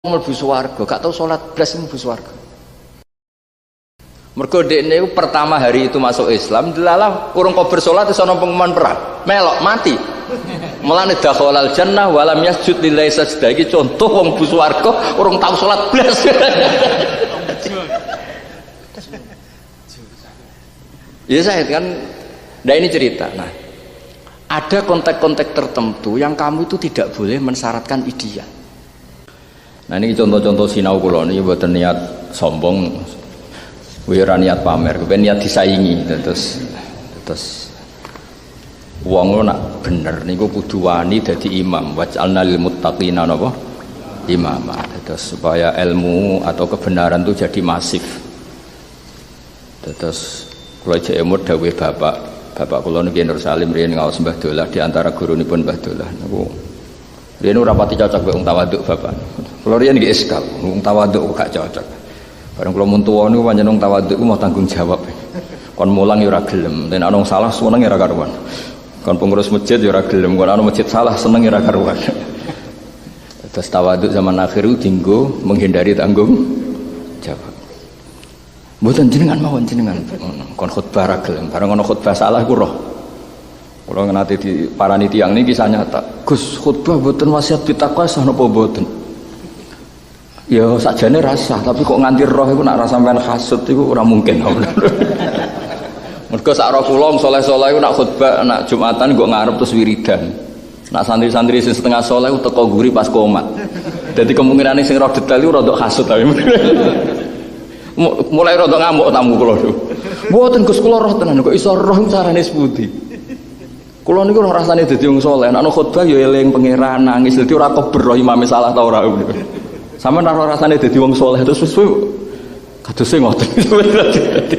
mlebu swarga, gak tau salat blas mlebu swarga. Mergo dekne iku pertama hari itu masuk Islam, delalah urung kok bersolat wis ana pengumuman perang, melok mati. Mulane dakhalal jannah wa lam yasjud lillahi sajdah iki contoh wong mlebu swarga urung tau salat blas. Ya saya kan, nah ini cerita. Nah, ada konteks-konteks tertentu yang kamu itu tidak boleh mensyaratkan ideal. Nah ini contoh-contoh sinau kula niki mboten niat sombong, ora niat pamer, kepen niat disaingi. Terus wong nak bener niku kudu wani dadi imam. Waj'alna lil muttaqina napa? Imama. Terus supaya ilmu atau kebenaran itu jadi masif. Terus kula jek emut dawuh bapak kula niki Nur Salim riyen ngaos Mbah Dolah di antara gurunipun Mbah Dolah niku. Riyen ora pati cocok mek wong tawaduk bapak. Kula riyen nggih eskal, wong tawaduk kok gak cocok. Bareng kula mun tuwa niku pancen wong tawaduk ku mau tanggung jawab. Kon mulang ya ora gelem, nek ana wong salah seneng ya ora karuan. Kon pengurus masjid ya ora gelem, kon ana masjid salah seneng ya ora karuan. Terus tawaduk zaman akhir itu dinggo menghindari tanggung jawab. Mboten jenengan mawon jenengan. Kon khutbah ra gelem, bareng ana khutbah salah ku roh. Kula nate diparani tiyang niki kisah nyata. Gus, khutbah mboten wasiat pitakwa sah napa mboten? Ya sakjane rasa, tapi kok nganti roh iku nak ra sampean hasud iku ora mungkin. Mergo sak roh kula saleh-saleh iku nak khutbah nak Jumatan kok ngarep terus wiridan. Nak santri-santri sing setengah saleh teko guri pas komat. Dadi kemungkinane sing roh detail iku rada hasud tapi. Mulai rada ngamuk tamu kula niku. Mboten Gus kula roh tenan kok iso roh carane sepundi. Kula niku roh rasane dadi wong saleh, ana khutbah ya eling pangeran nangis dadi ora keber imame salah ta ora. Sampeyan ora rasane dadi wong saleh terus wis kadose ngoten.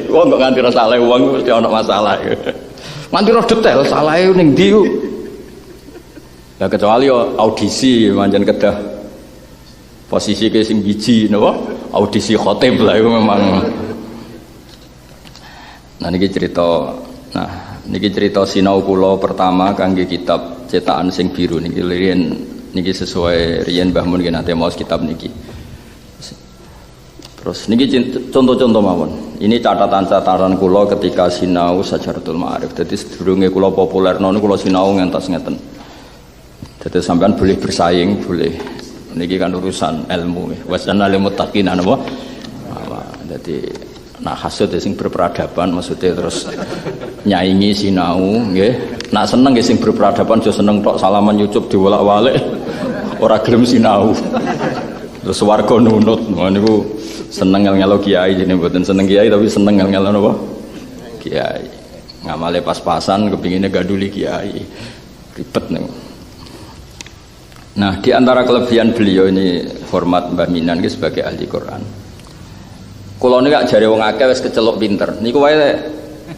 Wong kok nganti rasa saleh wong mesti ana masalah. Nganti roh detail salahe ning ndi ku. Ya kecuali audisi pancen kedah posisi ke sing biji napa? Audisi khotib lah itu memang. Nah niki cerita sinau kula pertama kangge kitab cetakan sing biru niki riyen niki sesuai riyen Mbah Mun nate maos kitab niki. Terus niki contoh-contoh mawon. Ini catatan-catatan kula ketika sinau Sajaratul Ma'arif. Dadi sedurunge kula populerno niku kula sinau ngantos ngeten. Dadi sampean boleh bersaing, boleh. Niki kan urusan ilmu. Wasana lil muttaqin napa? Dadi nak hasud sing berperadaban maksudnya terus nyaingi sinau nggih. Nak seneng nggih sing berperadaban aja seneng tok salaman nyucup diwolak-walik. Ora gelem sinau. Terus warga nunut. Niku seneng ngel-ngelo kiai jenenge mboten seneng kiai tapi seneng ngel-ngelo napa? Kiai. Ngamale pas-pasan kepingine ganduli kiai. Ribet niku. Nah, di antara kelebihan beliau ini hormat Mbah Minan ki sebagai ahli Quran. Kula niku gak jare wong akeh wis kecelok pinter. Niku wae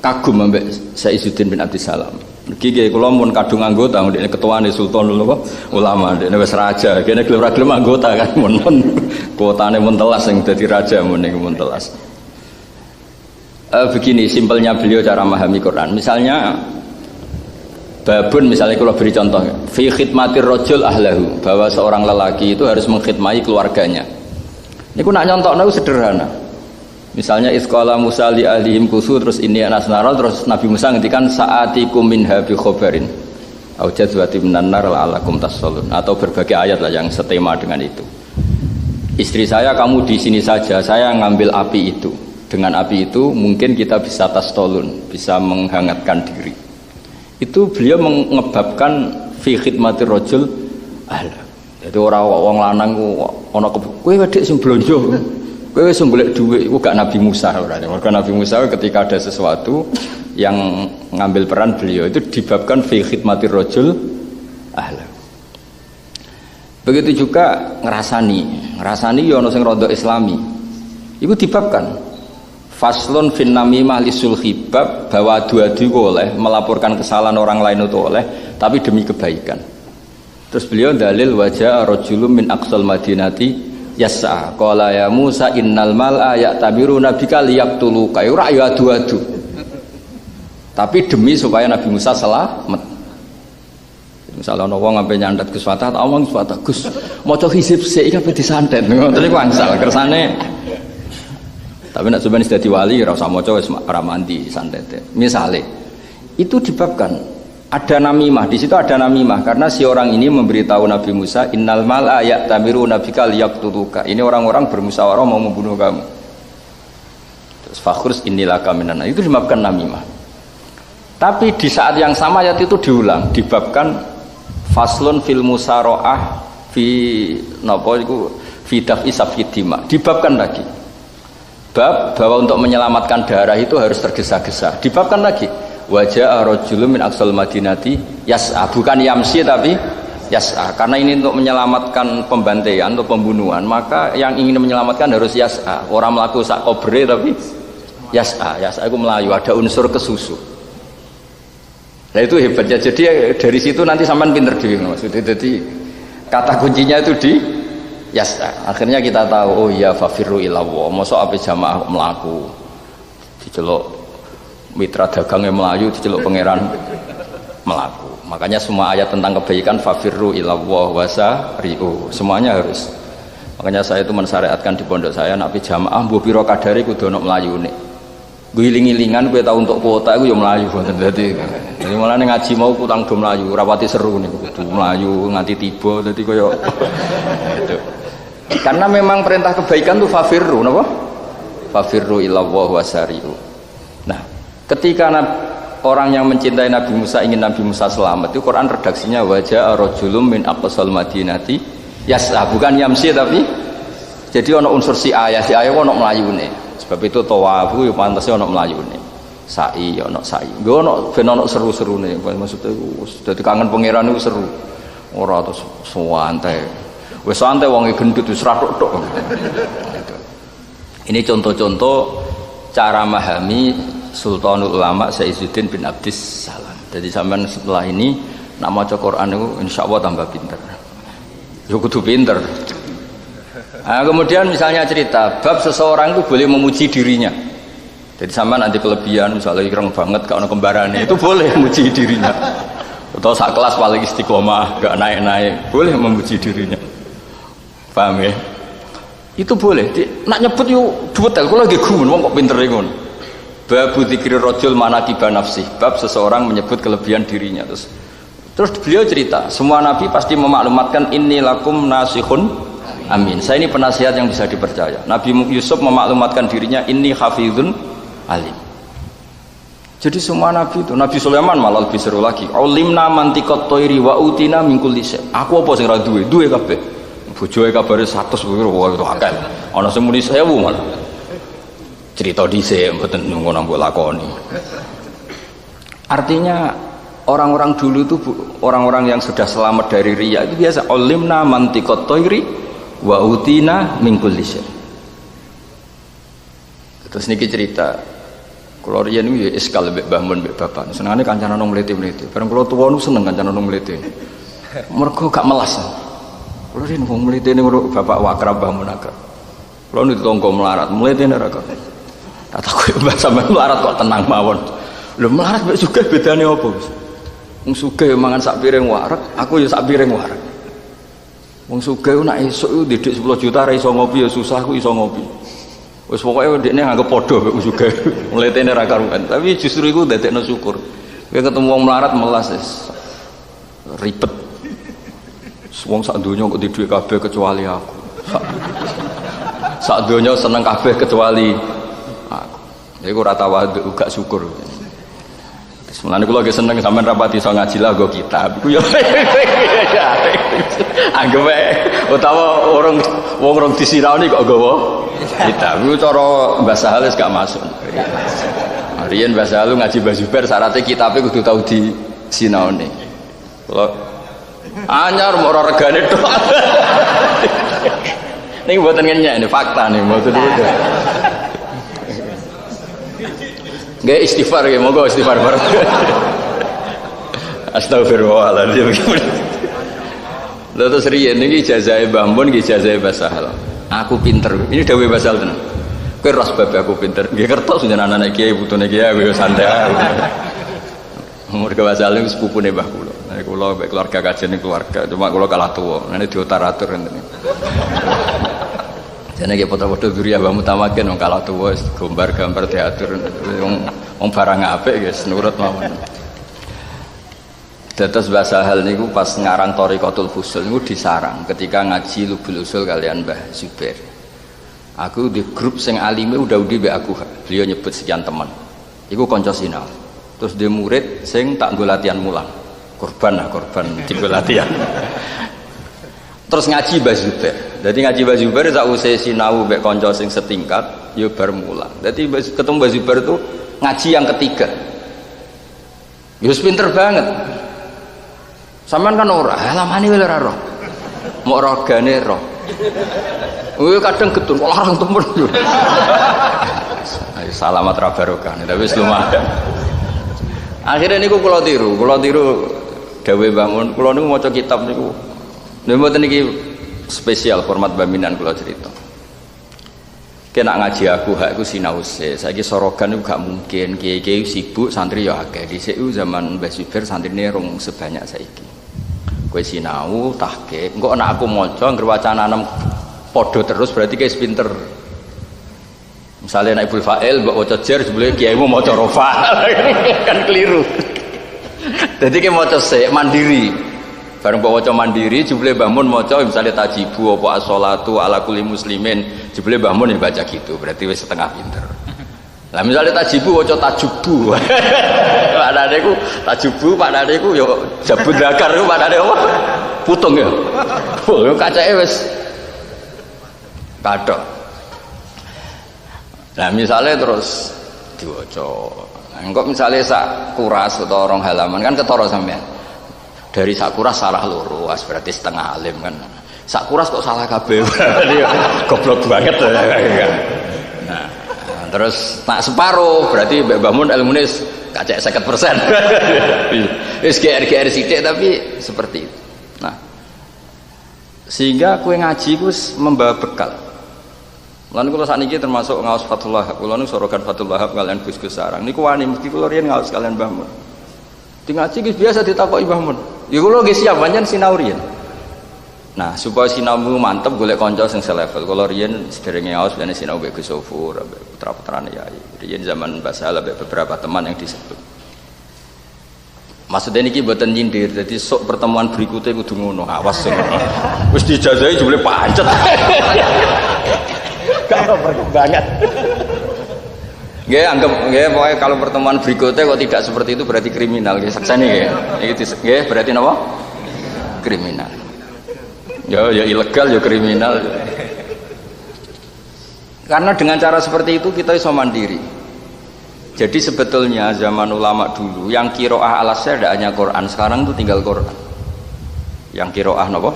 kagum ambek Saizuddin bin Abdissalam. Niki nggih kula mun kadung anggota ndekne ketuane Sultan ulama, ndekne wis raja. Kene gelem ra gelem anggota kan mun kuotane mun telas sing dadi raja mun niku mun telas. Begini simpelnya beliau cara memahami Quran. Misalnya babun misalnya kalau beri contoh fi khidmatir rajul ahlahu, bahwa seorang lelaki itu harus mengkhidmati keluarganya. Niku nak nyontokno sederhana. Misalnya isqala Musa li ahlihim kusu terus ini anasnara terus Nabi Musa ngendikan saatikum minha bi khabarin au jazwati minan nar la'alakum tasallun, atau berbagai ayat lah yang setema dengan itu. Istri saya kamu di sini saja, saya ngambil api itu. Dengan api itu mungkin kita bisa tastolun, bisa menghangatkan diri. Itu beliau mengebabkan fi khidmatir rajul ahla. Jadi orang wong lanang ku ana kowe wedhek sing blonjo. Kowe wis golek dhuwit iku gak Nabi Musa ora. Mergo Nabi Musa ketika ada sesuatu yang ngambil peran beliau itu dibabkan fi khidmatir rajul ahla. Begitu juga ngrasani ya ana sing rada islami. Iku dibabkan faslun fin namimah lisul khibab, bahwa adu-adu oleh melaporkan kesalahan orang lain itu oleh tapi demi kebaikan. Terus beliau dalil wajah rajulun min aqsal madinati yas'a qala ya Musa innal mal'a ya'tabiruna bika liyaqtuluka. Ora ya adu-adu. Tapi demi supaya Nabi Musa selamat. Misalnya ana wong ngampe nyandet Gus Fatah, tak omong Gus Fatah, Gus maca hizib sik iki kabeh disantet. Ngoten niku angsal kersane. Tapi nek sampeyan dadi wali ora usah maca wis ora mandi santete. Misale itu dibabkan ada namimah, di situ ada namimah karena si orang ini memberitahu Nabi Musa innal mal'a ya'tamiru nabika liyaqtuluka. Ini orang-orang bermusyawarah mau membunuh kamu. Terus fakhrus innilaka minan. Itu dibabkan namimah. Tapi di saat yang sama ayat itu diulang, dibabkan faslun fil musaraah fi napa iku fi daf'i safidima. Dibabkan lagi. Bab bahwa untuk menyelamatkan darah itu harus tergesa-gesa. Dibabkan lagi. Wajah rajulun min aqsal madinati yas'a, bukan yamsi tapi yas'a, karena ini untuk menyelamatkan pembantaian atau pembunuhan, maka yang ingin menyelamatkan harus yas'a, orang melaku sak kobre tapi yas'a itu melayu, ada unsur kesusu. Nah itu hebatnya. Jadi dari situ nanti sampean pinter dhewe maksudnya. Jadi kata kuncinya itu di yas'a. Akhirnya kita tahu, oh iya fafirru ilallah, mosok ape jamaah melaku diceluk mitra dagangnya Melayu diceluk pangeran melaku. Makanya semua ayat tentang kebaikan fafirru ilallah wasari'u semuanya harus. Makanya saya itu mensyariatkan di pondok saya nak jamaah mbuh pira kadare kudu ana mlayune. Guling-gilingan kowe tau untuk kuota iku ya mlayu ngoten dadi. Jadi malah ngaji mau kutang do mlayu, ora pati seru niku kudu mlayu nganti tiba dadi kaya gitu. Karena memang perintah kebaikan tuh fafirru napa? Fafirru ilallah wasari'u. Nah, ketika orang yang mencintai Nabi Musa ingin Nabi Musa selamat, itu Quran redaksinya wajah rajulun min aqsal madinati yas'a, bukan yamsi tapi jadi ono unsur si ayah ono melayune. Sebab itu tawafu ya pantasnya ono melayune. Sa'i ono sa'i. Nggih ono ben ono seru-serune. Maksudnya dadi kangen pangeran niku seru. Ora terus santai. Wis santai wong gendut wis ratok-tok. Ini contoh-contoh cara memahami Sultanul Ulama Saizuddin bin Abdis Salam. Jadi sampean setelah ini nak maca Quran itu insyaallah tambah pinter. Yo kudu pinter. Nah, kemudian misalnya cerita bab seseorang itu boleh memuji dirinya. Jadi sampean nanti kelebihan misalnya ireng banget gak ono kembarane itu boleh memuji dirinya. Atau sak kelas paling istiqomah gak naik-naik boleh memuji dirinya. Paham ya? Itu boleh. Nak nyebut yo duwetel kula nggih gumun wong kok pinter ngono. Bab dzikir rajul manaqiba nafsi, bab seseorang menyebut kelebihan dirinya. Terus beliau cerita, semua nabi pasti memaklumatkan inni lakum nasihun amin. Saya ini penasihat yang bisa dipercaya. Nabi Yusuf memaklumatkan dirinya inni hafizun alim. Jadi semua nabi itu, Nabi Sulaiman malah lebih seru lagi. Ulimna mantiqat thairi wa utina min kulli syai. Aku apa sing ra duwe? Duwe kabeh. Bojoe kabare 100 wah itu akeh. Ana sing muni 1000 malah. Cerita dhisik mboten ngono mbok lakoni. Artinya orang-orang dulu itu orang-orang yang sudah selamat dari riya itu biasa ulimna mantiqat thairi wa utina min kulli syai. Terus niki cerita kula riyen iki iskal mbek Mbah Mun mbek bapak. Senengane kancane nang mlete-mlete. Bareng kula tuwa nu seneng kancane nang mlete. Mergo gak melas. Kula riyen wong mlete ning bapak wakrab Mbah Mun akrab. Kula nu ditonggo melarat, mlete nek ra tak takut mbak sampean melarat kok tenang mawon. Lho melarat mbek sugih bedane apa? Wong sugih mangan sak piring wareg, aku ya sak piring wareg. Wong sugih nak esuk iku didik 10 juta ra iso ngopi ya susah ku iso ngopi. Wis pokoke ndekne nganggep padha mbek sugih. Mletene ra karuan. Tapi justru iku dadekno syukur. Kowe ketemu wong melarat melas wis ribet. Wong sak donya kok duwe kabeh kecuali aku. Sak donya seneng kabeh kecuali aku. Iku ora tawadhu gak syukur. Mulane kula ge seneng sampean rapati iso ngaji lah nggo kitab. Iku ya anggap wae utawa wong rong disiraoni kok nggawa kitab. Iku cara Mbah Sahal wis gak masuk. Riyen Mbah Sahal ngaji Mbah Zubair syaratnya kitabe kudu tau disinaoni. Kula anyar ora regane tok. Niki mboten ngenyek ini fakta nih mboten betul. Nggih istighfar nggih monggo istighfar bareng. Astagfirullahaladzim. Lha terus riyen niki ijazahe Mbah Mun nggih ijazahe Mbah Sahal. Aku pinter. Ini dawuh Mbah Sahal tenan. Kowe ras bab aku pinter. Nggih kertos jenengan anak kiai putune kiai santai. Umur Mbah Sahal niku sepupune Mbah kula. kula mbek keluarga kajen keluarga, cuma kula kalah tuwa. Ngene diotar-atur ngene. Jane iki foto-foto Zuriyah Mbah Mutamakin wong kalah tuwa gambar-gambar diatur wong barang apik guys nurut mawon. Dados bahasa hal niku pas ngarang Thariqatul Fusul niku disarang ketika ngaji Lubul Usul kalian Mbah Zubair. Aku di grup sing alime udah-udi mbek aku. Beliau nyebut sekian teman. Iku kanca sinau. Terus dia murid sing tak nggo latihan mulang. Korban dienggo latihan. Terus ngaji Mbah Zubair. Dadi ngaji Mbah Zubair sak usih sinau mbek kanca sing setingkat ya bar mulang. Dadi ketemu Mbah Zubair itu ngaji yang ketiga. Ya pinter banget. Sampean kan ora, lamane wae ora roh. Mok rogane roh. Kuwi kadang getun kok larang temen lho. Salamat ra barokah, tapi wis lumayan. Akhirnya niku kula tiru dawuh Mbah Mun, kula niku maca kitab niku. Lha mboten niki spesial format baminan kula cerita. Kena ngaji aku hak iku sinau se. Saiki sorogan niku gak mungkin, kiai-kiai sibuk, santri ya akeh. Dhisik zaman Mbah Zubair santrine rong sebanyak saiki. Kowe sinau tahqiq, engko nek aku maca ngger wacananem padha terus berarti kiai pinter. Misalnya naik Ibnu Fa'il mbok waca jer jebule kiaimu maca rofa. Kan keliru. Dadi ki maca sik mandiri. Bareng mbok waca mandiri jebule Mbah Mun maca misalnya tajibu apa as-shalatu ala kulli muslimin jebule Mbah Mun baca gitu berarti wis setengah pinter. Lah misalnya tajibu waca tajubu. Maknane ku tajubu maknane ku ya jabudakar ku maknane apa? Putung ya. Oh kacake wis kathok. Nah misalnya terus diwaca. Engko misalnya sak kuras atau orang halaman kan ketara sampean. Dari sak kuras salah loro, berarti setengah alim kan. Sak kuras kok salah kabeh. Goblok banget ya. Nah, terus nak separuh berarti Mbah Mun ilmune kacek 50%. Wis GR sithik tapi seperti itu. Nah, sehingga kue ngaji ku membawa bekal. Lan kula sakniki termasuk ngaos Fathul Wahab. Kula niku sorokan Fathul Wahab kalian Gus Sarang. Niku wani mesti kula riyen ngaos kalian Mbah Mun. Di ngaji wis biasa ditakoki Mbah Mun. Ya kula nggih siap pancen sinau riyen. Nah, supaya sinaumu mantep golek kanca sing selevel. Kula riyen sederenge ngaos ben sinau mbek Gus Sofur, mbek putra-putrane yai. Riyen zaman Mbah Sahal mbek beberapa teman yang disebut. Maksudnya niki mboten nyindir. Jadi sok pertemuan berikutnya kudu ngono. Awas ngono. Wis dijajahi jebule pancet. Kalau perkembangan nggih anggap nggih pokoknya kalau pertemuan berikutnya kok tidak seperti itu berarti kriminal nggih saksane nggih iki nggih berarti napa kriminal ya ilegal ya kriminal karena dengan cara seperti itu kita bisa mandiri. Jadi sebetulnya zaman ulama dulu yang qiraah alasnya tidak hanya Quran, sekarang itu tinggal Quran yang qiraah napa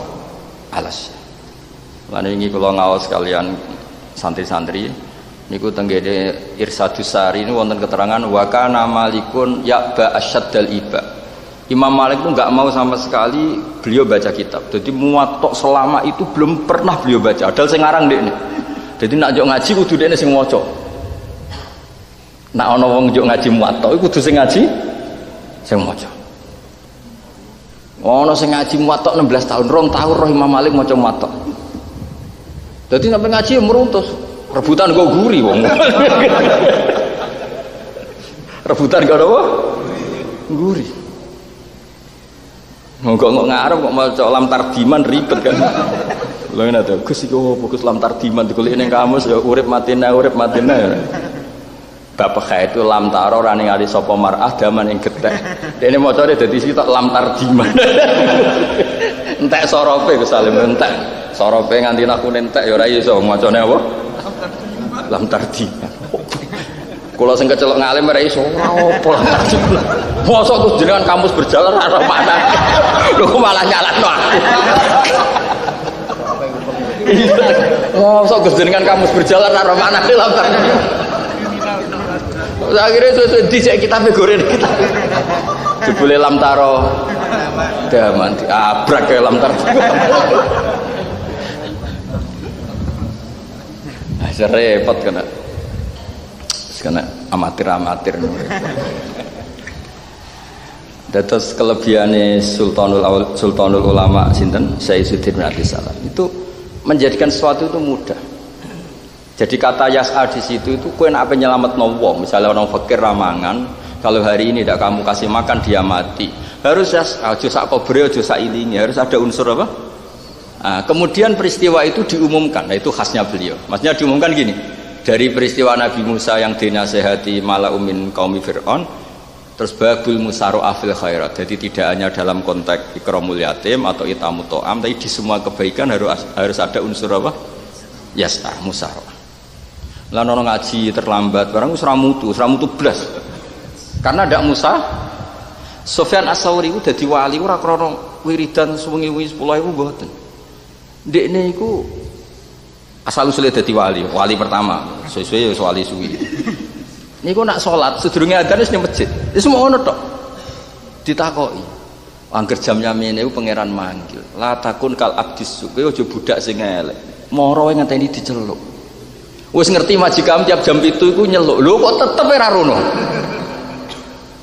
alasnya. Lan ini kula ngaos kalian santri-santri niku tenggene Irsadus Sari ini wonten keterangan wa kana malikun ya'ba asyaddal iba. Imam Malik itu enggak mau sama sekali beliau baca kitab. Jadi muwatta selama itu belum pernah beliau baca. Padahal sing ngarang dekne. Jadi nak njuk ngaji kudu dekne sing maca. Nak ana wong njuk ngaji muwatta iku kudu sing ngaji sing maca. Ana sing ngaji muwatta 16 tahun, 2 tahun roh Imam Malik maca muwatta. Jadi sampai ngaji ya meruntus, rebutan gue guri wong. Rebutan gak apa? Guri. Nggak ngarep kok mau lam tardiman ribet kan? Lo ini ada Gus itu fokus lam tardiman dikulik neng kamus ya urip matina. Bapak kayak itu lam taro rani ngali sopo marah daman yang getek. Ini mau cari dari situ lam tardiman. Entek sorope Gus Salim entek. Sorope nganti aku nentek ya ora iso macane apa? Lam tardiman. Kula sing kecelok ngalim ora iso ora apa lam tardiman. Mosok Gus jenengan kamus berjalan ora mana. Lho malah nyalahno aku. Mosok Gus jenengan kamus berjalan ora mana lam tardiman. Akhirnya sesuai dicek kita goreng kita. Jebule lam taro daman diabrak kayak lam taro. Repot kena amatir Dados kelebihane Sultanul Ulama sinten Sayyidina bin Abdus Salam itu menjadikan sesuatu itu mudah. Jadi kata yas'a di situ itu kowe nek ape nyelametno wong, misalnya orang fakir ramangan, kalau hari ini tidak kamu kasih makan dia mati. Harus aja sak kobre aja sak ilingi, harus ada unsur apa? Nah, kemudian peristiwa itu diumumkan. Nah, itu khasnya beliau. Maksudnya diumumkan gini. Dari peristiwa Nabi Musa yang dinasehati malaumin qaumi Fir'aun, terus babul musaro'ah fil khairat. Jadi tidak hanya dalam konteks ikramul yatim atau itamu to'am, tapi di semua kebaikan harus ada unsur apa? Yas'ah, musaro'ah. Lah ono ngaji terlambat, barang wis ra mutu blas. Karena ndak Musa. Sufyan As-Tsauri ku dadi wali ora krana wiridan suwengi-wengi 10.000 mboten. Ndekne iku asal usule dadi wali pertama, suwe-suwe ya wali suwi. Niku nak salat sedurunge adzan wis ning masjid. Wis ngono tok. Ditakoki. Angger jam nyamene iku pangeran manggil. La takun kal abdis kowe aja budak sing elek. Moro wae ngenteni diceluk. Wis ngerti majikan tiap jam 7 iku nyeluk. Lho kok tetep ora rono.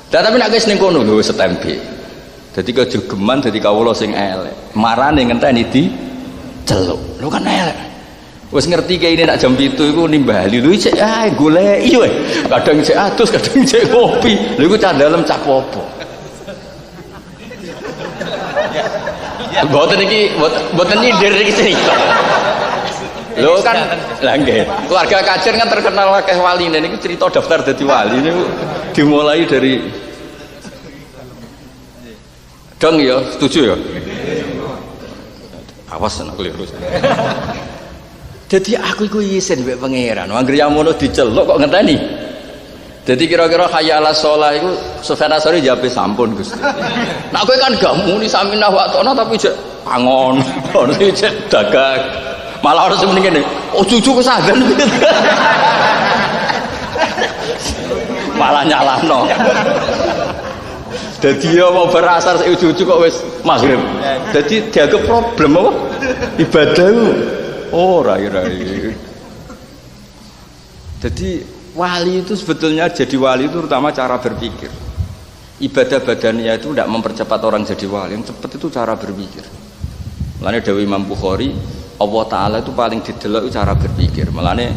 Lah tapi nek wis ning kono lho setempe. Dadi kejogeman dadi kawula sing elek. Marane ngenteni diceluk. Lho kan elek. Wis ngerti kayak ini nak jam 7 iku nimbali lho cek goleki wae. Kadang cek adus, kadang cek kopi. Lho iku cah dalem cah popo. Mboten iki mboten nyindir iki cerita. Lho kan lha nggih. Keluarga Kajen kan terkenal akeh waline niku cerita daftar dadi wali niku dimulai dari dong ya, setuju ya? Awas nek keliru. Jadi aku iku isin mbek pangeran. Anggere yamono diceluk kok ngenteni. Jadi kira-kira hayya ala shalah iku Sufyan As-Tsauri jawab sampun Gusti. Nah kowe kan gak muni samina wa ta'na tapi jek angon, ono jek dagang. Malah orang sementing ngene, oh cucu kesagan. Malah nyalahno. Dadi ya mau berasar sik cucu kok wis maghrib. Dadi dianggap problem apa? Ibadah ora rai. Jadi wali itu sebetulnya jadi wali itu terutama cara berpikir. Ibadah badannya itu tidak mempercepat orang jadi wali, yang cepat itu cara berpikir. Mulane dawuh Imam Bukhari, Allah Ta'ala itu paling didelok cara berpikir. Mulane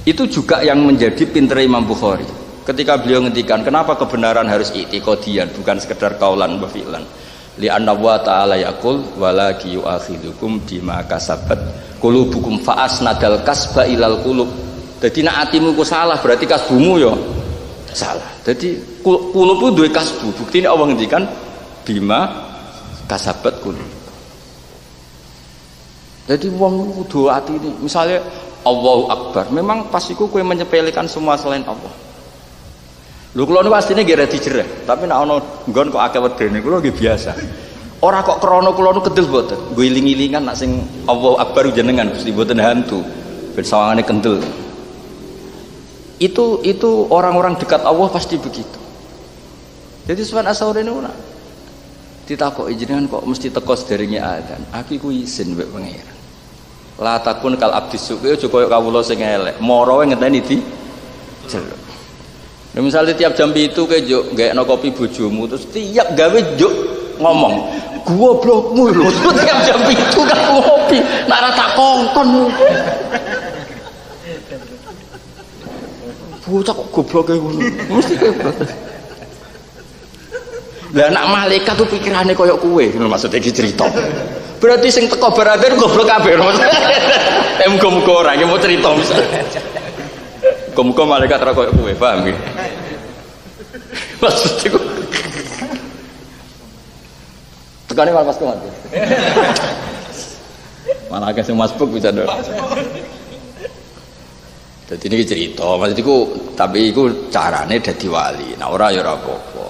itu juga yang menjadi pinter Imam Bukhari ketika beliau ngendikan kenapa kebenaran harus i'tiqadiyan bukan sekedar kaulan wa fi'lan. Li anna wa ta'ala yaqul wala yu'akhidukum bima kasabat qulubukum fa asnadal kasba ilal qulub. Jadi nek atimu ku salah berarti kasbumu ya salah. Jadi qulub ku duwe kasbu. Buktine Allah ngendikan bima kasabat qulub. Jadi wong kudu ati ini. Misalnya Allahu Akbar, memang pas iku kowe menyepelekan semua selain Allah. Lho kula niku asline nggih radi jereh, tapi nek ana nggon kok akeh wedene kula nggih biasa. Ora kok krana kula niku kendel mboten. Nggo iling-ilingan nek sing Allahu Akbar jenengan Gusti mboten hantu. Ben sawangane kendel. Itu orang-orang dekat Allah pasti begitu. Jadi Sufyan As-Tsauri niku ditakoki jenengan kok mesti teko sederenge adzan. Aku iku izin mbek pangeran. La takun kal abdis suki aja koyo kawula sing elek. Moro wae ngenteni di jeluk. Nah, misalnya tiap jam itu ke juk gakno kopi bojomu terus tiap gawe juk ngomong, "Goblokmu lho." Tiap jam itu kan ngopi, nek ora tak kongkon. Bocah kok gobloke ngono. Mesti goblok. Lah anak malaikat tuh pikirannya koyok kue, maksudnya iki cerita. Berarti sing teko baradir goblok kabeh. Muga-muga ora iki mau cerita misalnya. Muga-muga malaikat ora koyok kue, paham nggih? Maksudnya kok tekane malah pas kumat. Malah akeh sing masbuk bisa ndok. Dadi niki cerita, maksudku tapi iku carane dadi wali. Nah ora ya ora apa-apa.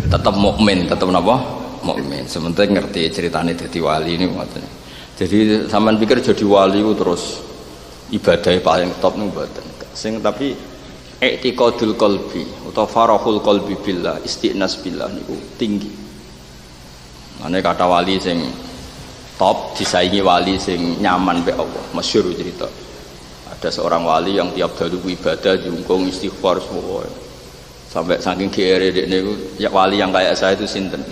Tetap mukmin, tetap napa? Mukmin. Sementing ngerti ceritane dadi wali niku ngoten. Jadi sampean pikir jadi wali ku terus ibadah paling top niku mboten. Sing tapi i'tiqadul qalbi utawa farahul qalbi billah, istiqnas billah niku tinggi. Mane kata wali sing top disaingi wali sing nyaman mbek Allah. Masyhur cerita. Ada seorang wali yang tiap dalu ibadah jungkung istighfar semua. Sampai saking GR dekne iku ya wali yang kayak saya itu sinten.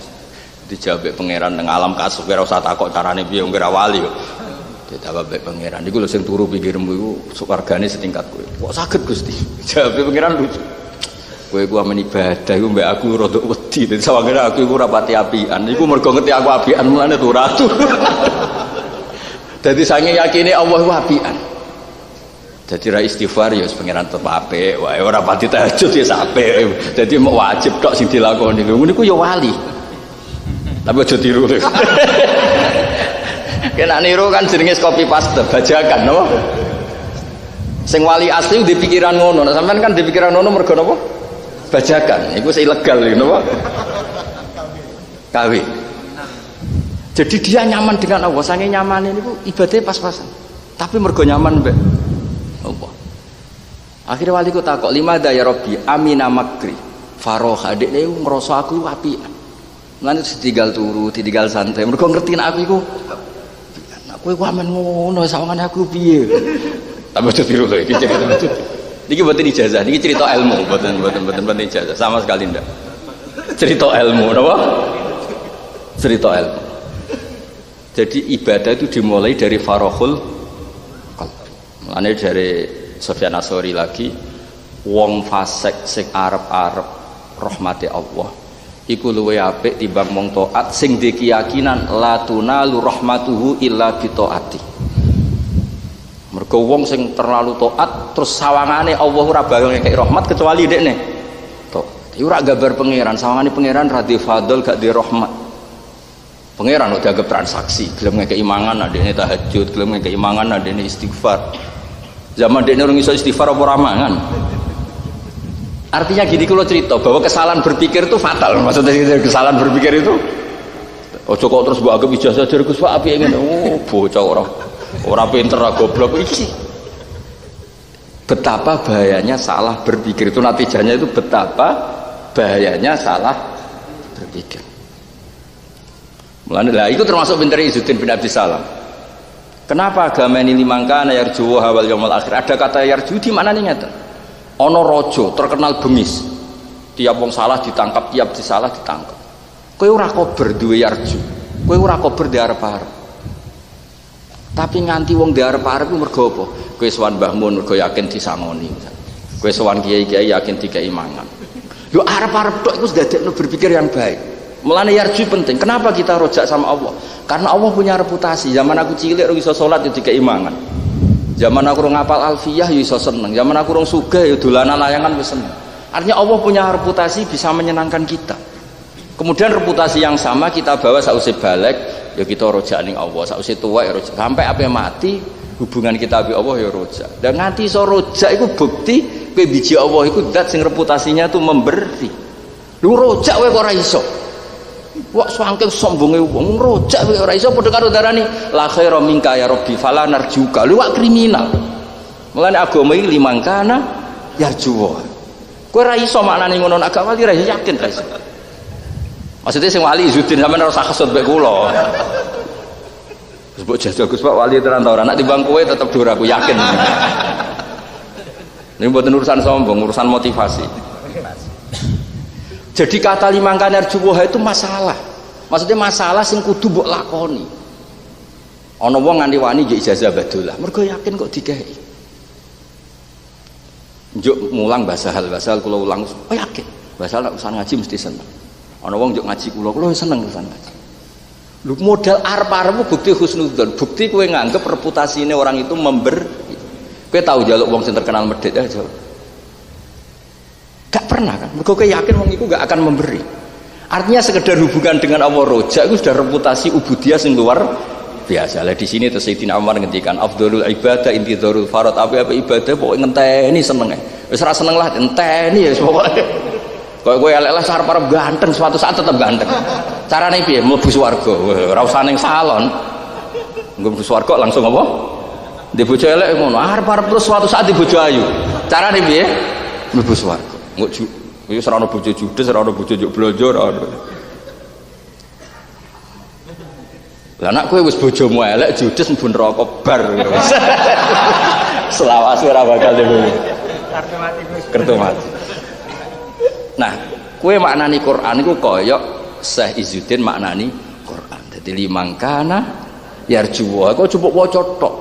Dijawab pangeran nang alam kasuk ora usah takok carane piye wong ora wali kok. Dijawab pangeran iku lho sing turu pikirmu iku swargane setingkat kowe. Kok saged Gusti? Jawab pangeran lucu. Kowe ku amen ibadah iku mbek aku rada wedi. Dadi sawangane aku iku ora pati apian. Iku mergo ngerti aku apian mulane turu ratu. Dadi sange yakine Allah ku apian. Dadi ra istighfar ya pangeran tetep apik. Wae ora pati tahajud ya apik. Dadi mok wajib tok sing dilakoni. Lho ngene ku ya wali. Tapi aja tiru. Kena niru kan jenenge copy paste bajakan no. Sing wali asli di pikiran ngono. Nah, sampean kan di pikiran ngono mergo napa? Bajakan. Iku ilegal iki napa? Kawin. Jadi dia nyaman dengan Allah. Sange nyamane niku ibadahnya pas-pasan. Tapi mergo nyaman mbek Allah. Akhirnya wali ku takok, "Limada ya Rabbi? Amina makri." Faroha dekne ngrasa aku apian. Lan ditinggal turu, ditinggal santai. Mergo ngerti nek aku iku kowe ku amen ngono sawangane aku piye. Tapi aja tiru lho iki cerita. Niki mboten ijazah, niki cerita ilmu, mboten ijazah sama sekali ndak. Cerita ilmu napa? Cerita ilmu. Jadi ibadah itu dimulai dari farohul qalb. Mulane dari Sufyan Ats-Tsauri lagi wong fasik sing arep-arep rahmate Allah iku luwe apik timbang wong taat sing di keyakinan la tunalu rahmatuhu illa bi taati. Mergo wong sing terlalu taat terus sawangane Allah ora bakal ngekek rahmat kecuali dekne to. Iku ora gambar pangeran, sawangane pangeran ra di fadl gak di rahmat. Pangeran kok dianggap transaksi, gelem ngekek imangan adekne tahajud, gelem ngekek imangan adekne istighfar. Zaman dekne ora iso istighfar apa ora mangan. Artinya gini kalau cerita bahwa kesalahan berpikir itu fatal. Maksudnya kesalahan berpikir itu ojo kok terus mbok anggap ijazah dari Gus Pak apike ngene. Oh, bocah ora pinter goblok iki. Betapa bahayanya salah berpikir itu natijanya itu betapa bahayanya salah berpikir. Mulane lah itu termasuk pinter Izzuddin bin Abdis Salam. Kenapa agama ini limangkana yarju wal yaumil akhir? Ada kata yarju di mana nih ngeten? Ono rojo terkenal bengis, tiap wong salah ditangkap, tiap disalah ditangkap. Kowe ora kober duwe yarju, kowe ora kober di arep-arep. Tapi nganti wong di arep-arep mergo apa? Kowe sowan Mbah Mun mergo yakin disangoni. Kowe sowan kiai-kiai yakin dikai mangan. Lho arep-arep tok iku dadekno berpikir yang baik. Mulane yarju penting. Kenapa kita rojak sama Allah? Karena Allah punya reputasi. Zaman aku cilik ora iso salat yo dikai mangan. Zaman aku urung ngapal alfiyah ya iso seneng. Zaman aku urung sugih ya dolanan layangan wis seneng. Artinya Allah punya reputasi bisa menyenangkan kita. Kemudian reputasi yang sama kita bawa sausé balik ya kita rojak ning Allah, sausé tuwa ya rojak. Sampai ape mati hubungan kita be Allah ya rojak. Dan nganti iso rojak iku bukti kowe biji Allah iku zat sing reputasinya itu memberi. Lu rojak kowe kok ora iso. Wah saking sombonge wong rojak kowe ora iso padha karo darani la khaira minka ya rabbi fala narjuka. Lu wak kriminal. Mulane agama iki limangkana yarjuwa. Kowe ora iso maknane ngono nek gak wali ra yakin ra iso. Maksudnya sing wali Izzuddin sampean ora usah kesut mek kula. Wis mbok jajal Gus Pak wali tenan ta ora nek timbang kowe tetep dur aku yakin. Ini mboten urusan sombong, urusan motivasi. Jadi kata limangkan arjuwah itu masalah. Maksudnya masalah sing kudu mbok lakoni. Ana wong nganti wani njuk ijazah badolah, mergo yakin kok dikei. Njuk mulang basahal kula ulang, oh yakin. Basahal nek urusan ngaji mesti seneng. Ana wong njuk ngaji kula seneng urusan ngaji. Lu modal arep-arepmu bukti husnudzon, bukti kowe nganggep reputasine orang itu memberi. Kowe tahu jaluk wong sing terkenal medhit aja. Gak pernah kan, mergo kowe yakin wong iku gak akan memberi. Artinya sekedar hubungan dengan Allah rojak itu sudah reputasi ubudiyah sing luar biasa. Lah di sini terus Sayyidina Umar ngendikan afdhalul ibadah intidharul farad, apa ibadah pokoke ngenteni senenge. Wis ora seneng lah enteni ya pokoke. Kowe elek lah arep-arep ganteng suatu saat tetep ganteng. Carane piye? Mlebu swarga. Ora usah ning salon. Nggo mlebu swarga langsung apa? Di bojo elek ngono. Arep-arep terus suatu saat di bojo ayu. Carane piye? Mlebu swarga. Nggo wis ora ono bojo judes, ora ono bojo njuk blonjo, ora ono. Lah nek kowe wis bojomu elek judes mlebu neraka bar. Selawase ora bakal dhewe. Kartu mati. Nah, kowe maknani Quran iku kaya Syekh Izzuddin maknani Quran. Dadi limangkana yarjuwa kok cukup waca tok.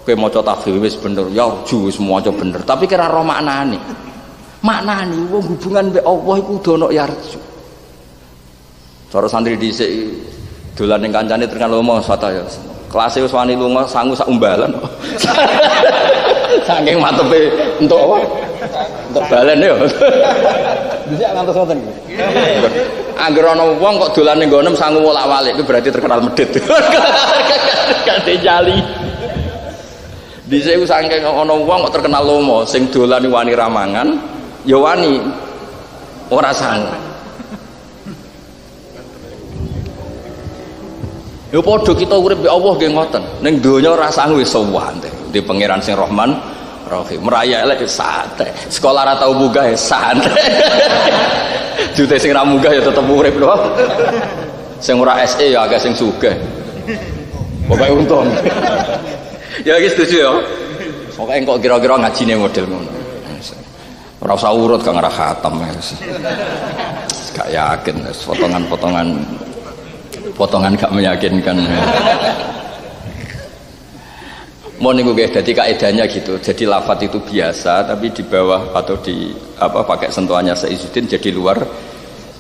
Kowe maca tahfidz wis bener, yarju wis maca bener, tapi kira ro maknane. Maknani wong hubungan mbek Allah iku kudu ana yarju. Cara santri dhisik dolan ning kancane terkenal lomo sata ya. Kelas wis wani lunga sangu sak umbalan. Saking matepe entuk apa? Entuk balen ya. Dhisik ngantos ngoten iki. Angger ana wong kok dolan ning nggonem sangu wolak-walik itu berarti terkenal medhit. Gak jali. Dhisik ku saking ana wong kok terkenal lomo sing dolan wani ramangan ya wani ora sangu. Ya padha kita urip mbek Allah nggih ngoten. Ning donya ora sangu wis sowan di pangeran sing Rahman Rahim. Meraya elek santai. Sekolah ora tau munggah santai. Jute sing ra munggah ya tetep urip lho. Sing ora SE ya agak sing sugih. Pokoke untung. Ya iki setuju ya. Pokoke kok kira-kira ngajine model ngono. Ora usah urut gak ngarah khatam. Gak yakin potongan gak meyakinkan. Mau niku guys, jadi kaidahnya gitu. Jadi lafadz itu biasa, tapi di bawah atau di apa pakai sentuhannya Izzuddin jadi luar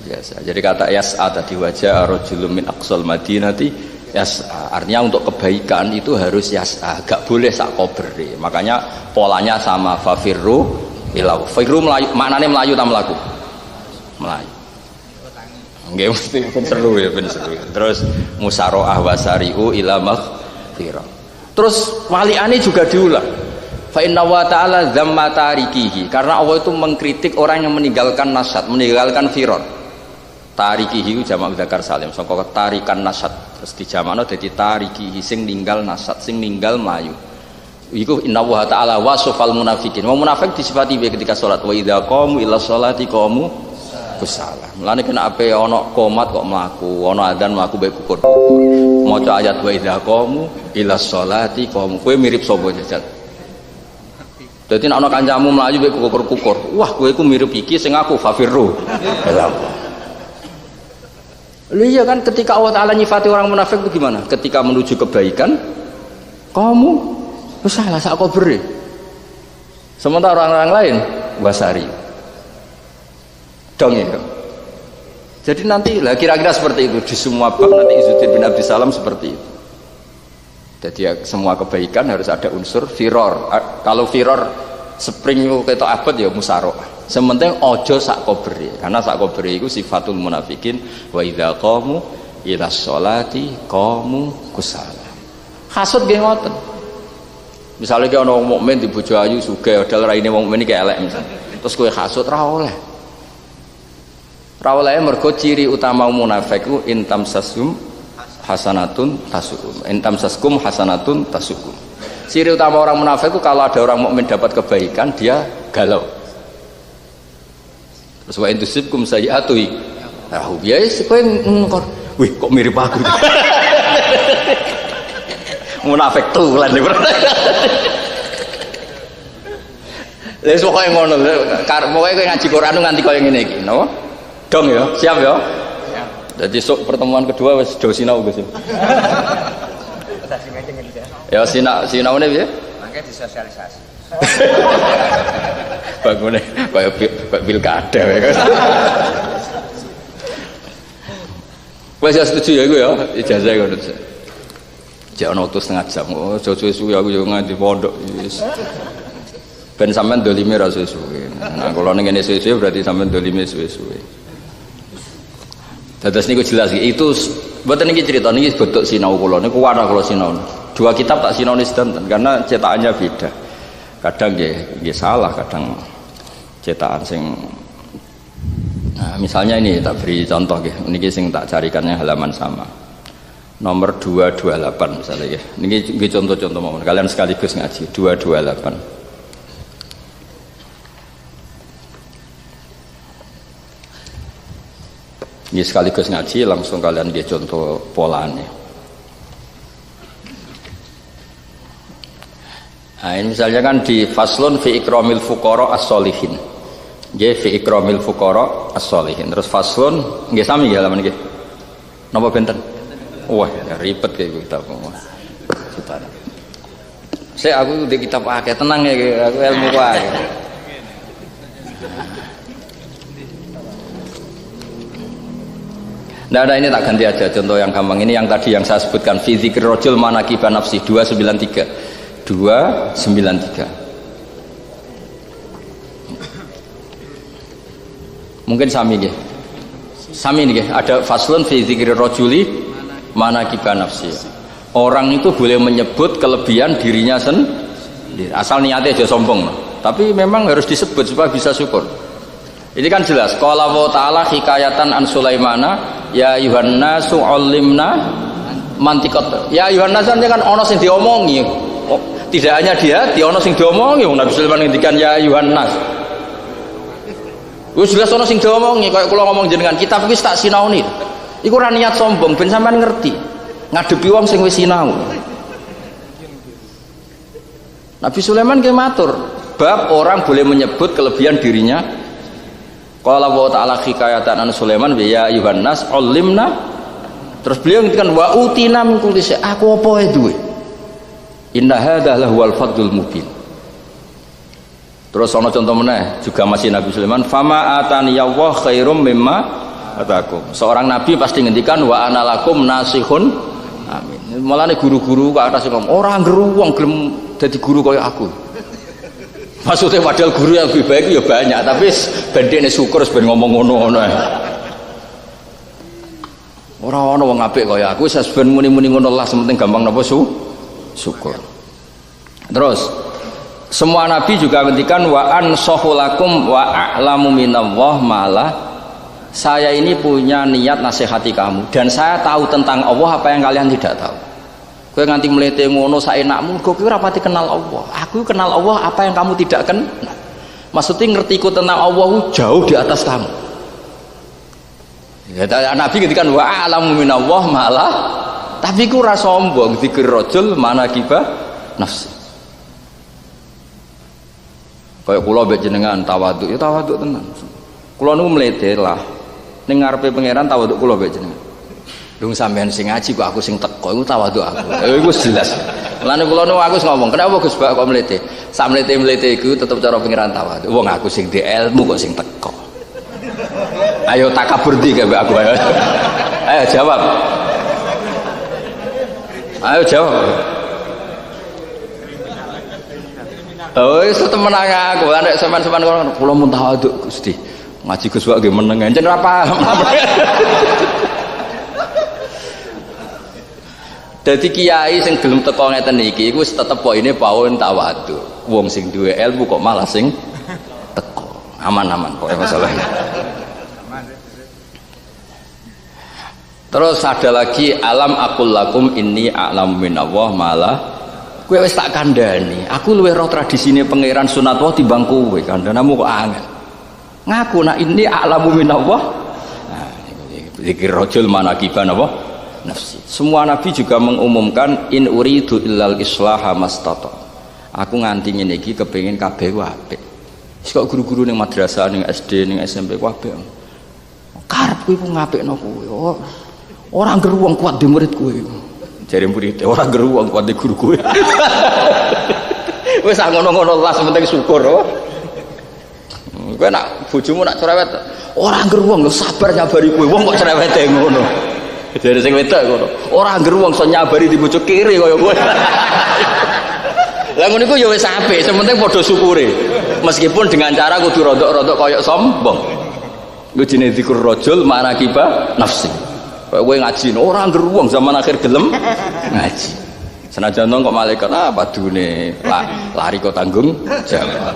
biasa. Jadi kata yas'a tadi wajah rajulun min aqsal madinati yas'a. Artinya untuk kebaikan itu harus yas'a, gak boleh sak kobere. Makanya polanya sama fafirru ilau. Firru melayu, maknanya melayu tak melaku. Melayu. Nggih mesti seru ya ben seru. Terus musaroah wasari'u ila maghfirah. Terus waliane juga diulang. Fa inna wa ta'ala dzamma tarikihi. Karena Allah itu mengkritik orang yang meninggalkan nasyad, meninggalkan firor. Tarikihi jamak dzakar salim. Saka tarikan nasyad terus dijamakno dadi tarikihi sing ninggal nasyad, sing ninggal mlayu. Iku inna wa ta'ala wasfal munafikin. Wong munafik disifati ketika salat wa idza qamu ila sholati qamu kusala. Mulane kena ape ana qomat kok mlaku, ana adzan mlaku bae kukur. Maca ayat wa idza qamu ila sholati qamu. Kowe mirip sapa jajal? Dadi nek ana kancamu mlayu bae kukur-kukur. Wah, kowe iku mirip iki sing aku fafirru. Lha iya kan ketika Allah Taala nyifati orang munafik itu gimana? Ketika menuju kebaikan kamu salah sak beri. Sementara orang-orang lain wasari. Dong ya. Jadi nanti lah kira-kira seperti itu di semua bab nanti Izzuddin bin Abdus Salam seperti itu. Jadi ya, semua kebaikan harus ada unsur firor. Kalau firor spring ketok abad ya musaro. Sementing ojo sak koberi. Karena sak koberi itu sifatul munafikin wa idza qamu ila sholati qamu kusala. Hasud nggih ngoten. Misalnya ki ana wong mukmin di bojo ayu sugih padahal raine wong mukmin iki elek misalnya. Terus kowe hasud ra oleh. Rawalaya mergo ciri utama munafik ku intam sasum hasanatun tasukum. Intam saskum hasanatun tasukum. Ciri utama orang munafik ku kalau ada orang mukmin dapat kebaikan dia galau. Terus wa intusibkum sayyi'atu. Ah, biasa kowe ngkor. Wih, kok mirip aku. Munafik tulan iki. Lha pokoke ngono lho. Pokoke kowe ngaji Quran nganti koyo ngene iki, napa? Dong ya, siap ya. Jadi sok pertemuan kedua wis do sinau Gus. Ya sinaune piye? Mangke disosialisasi. Bangune kaya pilkada ya. Wis setuju ya iku ya, ijazah ngono. Jek ana utus setengah jam. Oh, aja suwe aku yo nganti pondok wis. Ben sampean dolime ra suwe-suwe. Nah, kula ning ngene suwe-suwe berarti sampean dolime suwe-suwe. Dados niku jelas itu mboten niki cerita niki bodok sinau kula niku warna kula sinau. Dua kitab tak sinaune sedanten karena cetakannya beda. Kadang nggih salah, kadang cetakan sing nah, misalnya ini tak beri contoh nggih. Niki sing tak carikannya halaman sama. Nomor 228 misalnya nggih. Niki nggih contoh-contoh mawon. Kalian sekaligus ngaji 228. Ini sekaligus ngaji langsung kalian nggih contoh polane. Nah, ini misalnya kan di faslun fi ikramil fuqara as-solihin. Nggih fi ikramil fuqara as-sholihin. Terus faslun nggih sami nggih halaman nggih. Napa benten? Wah, ribet kayak kitab. Saya aku di kitab akeh tenang ya aku ilmu akeh. Nah, ini tak ganti aja contoh yang gampang ini yang tadi yang saya sebutkan fi dzikri rajul manaqiba nafsi 293. 293. Mungkin sami nggih. Sami nggih, ada faslun fi dzikri rajuli manaqiba nafsi. Orang itu boleh menyebut kelebihan dirinya sendiri. Asal niatnya aja sombong. Tapi memang harus disebut supaya bisa syukur. Ini kan jelas. Qala wa ta'ala hikayatan an Sulaimana ya ayuhan nasu 'allimna mantiqat. Ya ayuhan nas kan ana sing diomongi. Oh, tidak hanya dia, ana sing diomongi. Nabi Sulaiman ngendikan ya ayuhan nas. Wis jelas ana sing diomongi kaya kula ngomong jenengan kitab iki tak sinaoni. Iku ora niat sombong ben sampean ngerti. Ngadepi wong sing wis sinau. Nabi Sulaiman nggih matur, bab orang boleh menyebut kelebihan dirinya. Qala wa ta'ala hikayatan an Sulaiman ya ayuhan nas 'allimna. Terus beliau ngendikan wa utina min kulli syai'. Aku apa ae duwe. Inna hadza lahuwal fadlul mubin. Terus ana contoh meneh juga masih Nabi Sulaiman, fama atani ya wa khairum mimma atakum. Seorang nabi pasti ngendikan wa ana lakum nasihun. Amin. Mulane guru-guru kok atas ngomong ora ngruwung gelem dadi guru kaya aku. Maksudnya padahal guru yang lebih baik ya banyak, tapi bandene syukur ben ngomong ngono-ngono. Ora ana wong apik kaya aku, wis ben muni-muni ngono lah, sementing gampang napa syukur. Terus semua nabi juga ngendikan wa ansahu lakum wa a'lamu minallah malah saya ini punya niat nasihati kamu dan saya tahu tentang Allah apa yang kalian tidak tahu. Kowe nganti mlete ngono saenakmu kowe ora pati kenal Allah. Aku kenal Allah apa yang kamu tidak kenal. Maksudnya ngertiku tentang Allah jauh di atas kamu. Ya nabi ngendikan wa a'lamu minallah malah tapi ku ora sombong dzikir rajul manaqiba nafsi. Kayak kula mbek jenengan tawaduk, ya tawaduk tenan. Kula niku mlete lah ning ngarepe pangeran tawaduk kula mbek jenengan. Lung sampean sing ngaji kok aku sing teko iku tawaduk aku. Ya iku jelas. Mulane kula niku aku ngomong, kenapa Gus Bak kok mlete? Sak mlete-mlete iku tetep cara pangeran tawaduk. Wong aku sing di ilmu kok sing teko. Ayo takabur ndi mbek aku ayo. Ayo jawab. Ayo jawab. Oh, itu temen aku. Nek sampean-sampean kula mun tawaduk Gusti. Ngaji Gus Wak nggih meneng encen ora paham. Dadi kiai sing gelem teko ngeten iki iku tetep poine paun tawaduk. Wong sing duwe ilmu kok malah sing teko. Aman-aman kok masalahnya. Terus ada lagi alam aqul lakum inni a'lamu minallah malah kowe wis tak kandhani, aku luwih roh tradisine pangeran sunat wae timbang kowe, kandhanamu kok angel. Ngaku nak ini a'lamu minallah. Nah, zikir rajul manaqiba napa? Nafsi. Semua nabi juga mengumumkan in uridu illal islaha mastata. Aku nganti ngene iki kepengin kabeh ku apik. Wis kok guru-guru ning madrasah, ning SD, ning SMP ku apik. Karepku iku ngapikno kowe. Ora ngger wong kuat di murid kowe. Jare murid ora geruang kuat di guru kowe. Wis ngono-ngono lah penting syukur. Kowe nak bojomu nak cerewet ora geruang lho sabar nyabari kowe wong kok cerewete ngono. Jare sing wedok ngono. Ora geruang iso nyabari di bojo kiri kaya kowe. Lah ngono iku ya wis apik, sementing padha syukure. Meskipun dengan cara kudu rodok-rodok kaya sombong. Iku jenenge dzikur rajul manaqiba nafsi. Kowe ngaji ora nggeruang zaman akhir gelem ngaji. Senajan kok malaikat padune lari kok tanggung jawab.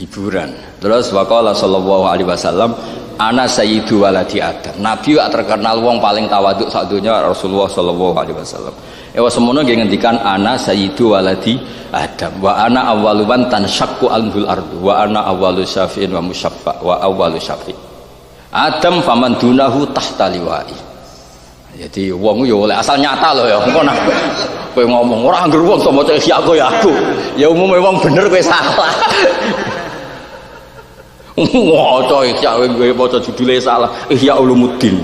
Hiburan. Terus waqala sallallahu alaihi wasallam ana sayyidu waladi adam. Nabi wak terkenal wong paling tawaduk sak donya Rasulullah sallallahu alaihi wasallam. Ewa semono nggih ngendikan ana sayyidu waladi adam wa ana awwalu man tanshaqqu al-ardhu wa ana awwalu syafi'in wa musyaffa wa awwalu syafi'. Adam faman dunahu tahta liwa'i. Jadi wong yo oleh asal nyata loh ya. Engko nak kowe ngomong ora ngger wong to maca ihya ya aku. Ya umume wong bener kowe salah. Maca Ihya kowe maca judule salah, Ihya Ulumuddin.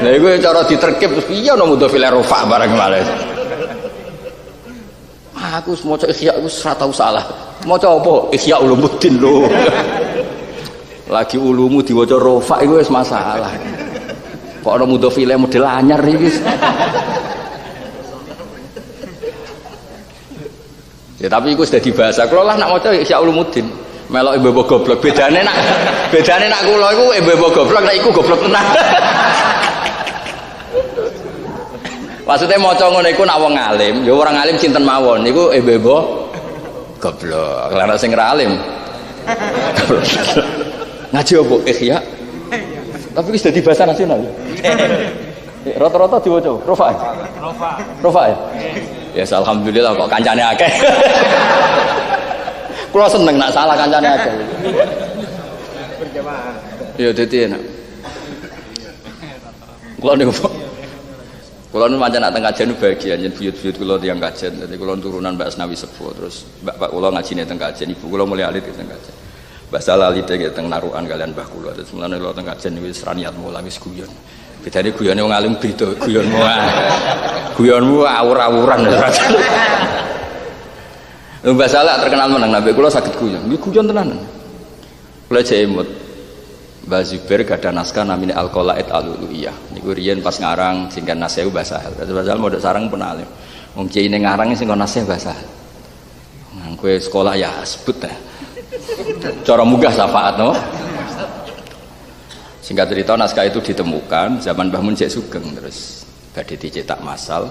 Lha iku cara diterkip terus piye ana mudhofil rafa bareng malih. Aku maca Ihya wis ora tau salah. Maca apa? Ihya Ulumuddin lho. Lagi ulumu diwaca rafa iku wis masalah. Kok ana mudhofile model anyar iki. Ya tapi iku sudah dibahasa. Kalau lah nak maca Ihya Ulumuddin. Melok ibu goblok bedane nak kula iku ibu goblok nek iku goblok tenan. Maksudnya maca ngono iku nak wong alim, ya orang alim sinten mawon niku ibu goblok. Lah sing ora alim. Ngaji opo Ihya? Tapi wis dadi bahasa nasional. Rata-rata diwaca Rofa. Rofa ya. Ya alhamdulillah kok kancane akeh. Kulo seneng nak salah kancane akeh. Berjamaah. Ya dadi enak. Kulo niku pancen nak teng kajian bahagia yen buyut-buyut kulo tiyang kajian. Dadi kulo turunan Mbak Asnawi Sepuh terus Mbak kulo ngajine teng kajian, ibu kulo mulai alit teng kajian. Mbak Salali teng narukan kalian Mbah kulo. Terus mulane kulo teng kajian wis ra niat mulang wis guyon. Bedane guyone wong alim beda, guyonmu. Guyonmu awur-awuran. Mbak Saleh terkenal menang, nabi kula sakit guyon. Nggih guyon tenanan. Kula jemut. Mbah Zubair gadah naskah namine Al-Qalaid Al-Uluiyah. Niku riyen pas ngarang singkan nasehu Mbah Sahal. Mbah Sahal modok sareng penalim. Wong cine ngarang sing naseh Mbah Sahal. Nang kowe sekolah ya sebut ta. Cara munggah syafaat no. Singkat cerita naskah itu ditemukan zaman Mbah Mun Jek Sugeng terus badhe dicetak massal,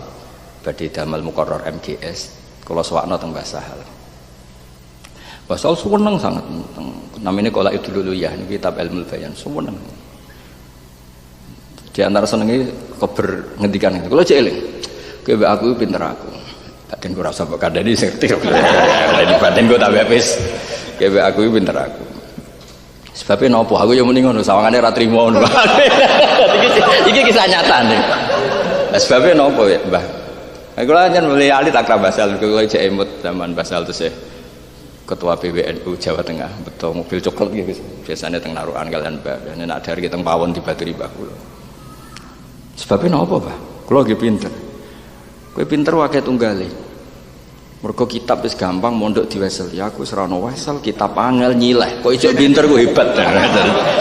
badhe damel muqarrar MGS. Kalau sewakna teng Mbah Sahal. Mbah Sahal seneng sangat namanya Qalaid Al-Uluiyah ini kitab ilmu bayan seneng. Di antara senenge keber ngendikan itu. Kalau eling, kowe aku pinter aku. Batin ku rasa mbok kandhani sing ngerti. Dadi batin ku tak wis. Kowe aku pinter aku. Sebabnya nopo aku yang mending ngono sawangane ra trimo ngono. Iki kisah nyata nih. Sebabnya nopo ya, Mbah? Aku lah nyen mulai alit akrab Basal, aku cek emut zaman Basal tuh sih ketua PBNU Jawa Tengah, betul mobil coklat gitu. Biasanya teng narukan kalian Mbah, dan nak dari teng pawon di Baturi Mbah kulo. Sebabnya nopo Mbah? Kulo lagi pinter. Kue pinter wakai tunggale. Mergo kitab wis gampang mondok diwasel. Ya aku serana wasel kitab angel nyileh. Kok ijo pinter ku hebat.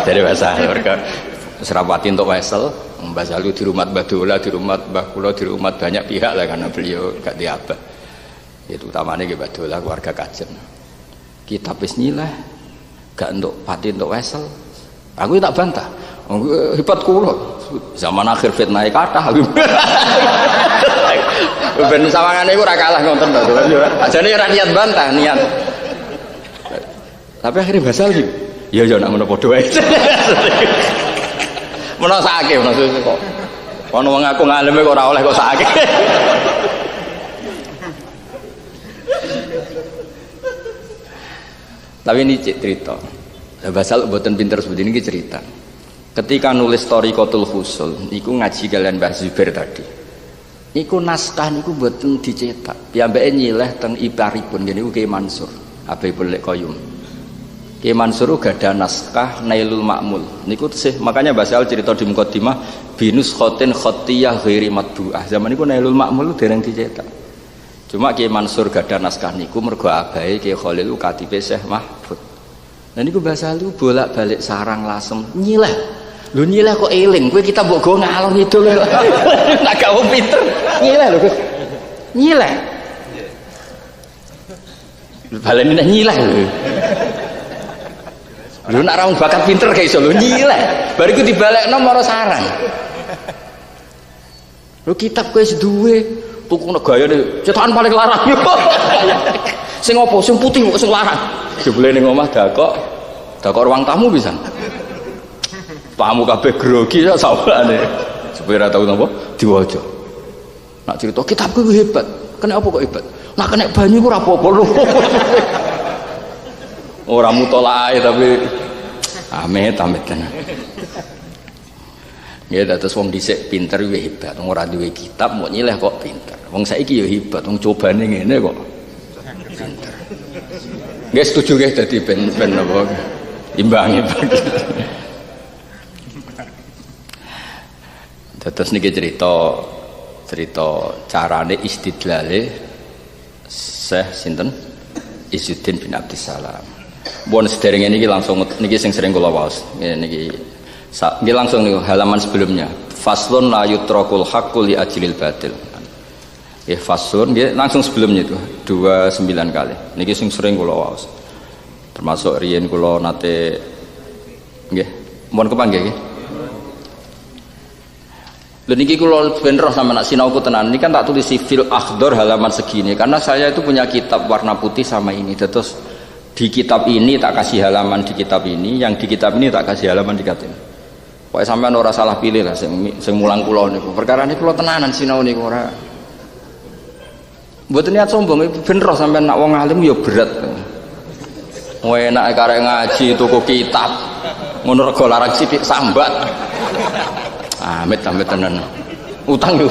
Dari bahasa mergo serapati untuk wasel. Mbah Salu di rumah Mbah Dola, di rumah Mbah Kulo, di rumah banyak pihak lah karena beliau gak diabah. Itu utamanya ke Mbah Dola keluarga kajen. Kitab wis nyileh, gak untuk pati untuk wesel. Aku tak bantah. Hebat kulo. Zaman akhir fitnah kathah. Ben sawangane iku ora kalah ngonten to. Ajane ora niat bantah, niat. Tapi akhirnya Mbah Salu. Ya nak ngono padha wae. Menawa sakake maksudnya kok ana wong aku ngaleme kok ora oleh kok sakake. Tapi ini cerita. Basal mboten pinter seperti ini cerita. Ketika nulis Thariqatul Husul, niku ngaji kalian Mbah Zubair tadi. Niku naskah niku mboten dicetak. Piyambake nyileh teng ibaripun niku Ki Mansur, Habibul Qayyum. Ki Mansur gadah naskah Nailul Ma'mul. Niku sih makanya Basal cerita di mukadimah binus khotin khotiyah ghairi matbu'ah. Zaman niku Nailul Ma'mul dereng dicetak. Cuma Ki Mansur gadah naskah niku mergo abahe Ki Khalil katibe Syekh Mahfud. Nah niku Basal lu bolak-balik sarang lasem nyileh. Lho nyileh kok eling, kowe kita mbok go ngalor ngidul. Nak gak wong pinter. Nyileh lho, Gus. Nyileh. Baleni nek nyileh lho. Lho nak ra wong bakat pinter kae iso lho nyileh. Bar iku dibalekno maro sarang. Lho kitab kowe wis duwe, tukune gayane cetakan paling larang. Sing opo? Sing putih kok sing larang. Jebule ning omah dakok ruang tamu pisan. Tamu kabeh grogi ya sawangane. Supaya ora tau napa diwaca. Nak cerita kitabku hebat. Kena apa kok hebat? Nak kena banyu ku ora apa-apa lho. Ora mutolaae tapi amit tenan. Ya dados wong dhisik pinter kuwi hebat. Wong ora duwe kitab mau nyileh kok pinter. Wong saiki ya hebat, wong cobane ngene kok pinter. Nggih setuju nggih dadi ben apa. Imbang. Terus niki cerita carane istidlale Syekh sinten Izzuddin bin Abdissalam. Bon sederenge niki langsung niki sing sering kula waos. Niki langsung nih halaman sebelumnya. Faslun la yutrakul haqqu li ajlil batil. Faslun nggih langsung sebelumnya itu 29 kali. Niki sing sering kula waos. Termasuk riyen kula nate nggih mohon kepanggih nggih. Lha niki kula ben roh sampeyan nak sinauku tenan. Ini kan tak tulis fil akhdar halaman segini karena saya itu punya kitab warna putih sama ini. Terus di kitab ini tak kasih halaman di kitab ini, yang di kitab ini tak kasih halaman di kitab ini. Pokoke sampean ora salah pilih lah sing mulang kula niku. Perkara niku kula tenanan sinau niku ora. Mboten niat sombong, ben roh sampean nak wong alim ya berat. Enak karek ngaji tuku kitab. Ngono rego larang sithik sambat. Amit tenan. Utang yo.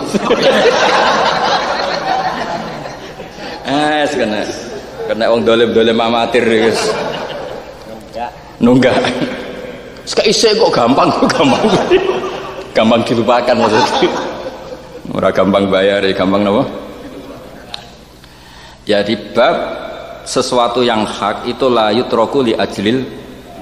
Kena wong dolim-dolim amatir guys. Nunggak. Sekisih kok gampang. Gampang dilupakan maksudnya. Ora gampang bayar, gampang napa? Ya di bab sesuatu yang hak itu la yutraku li ajlil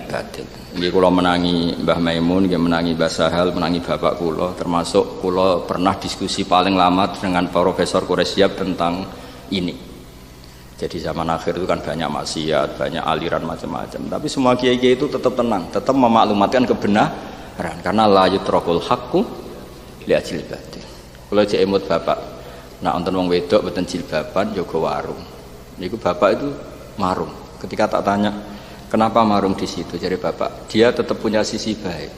batil. Nggih kula menangi Mbah Maimun, nggih menangi Mbah Sahal, menangi bapak kula, termasuk kula pernah diskusi paling lama dengan Profesor Quraisyab tentang ini. Jadi zaman akhir itu kan banyak maksiat, banyak aliran macam-macam. Tapi semua kiai-kiai itu tetap tenang, tetap memaklumatkan kebenaran karena la yutrakul haqqu li ajlil batil. Kula cek emut bapak, nak wonten wong wedok mboten jilbaban jaga warung. Niku bapak itu marung. Ketika tak tanya, kenapa marung di situ? Jadi bapak, dia tetap punya sisi baik.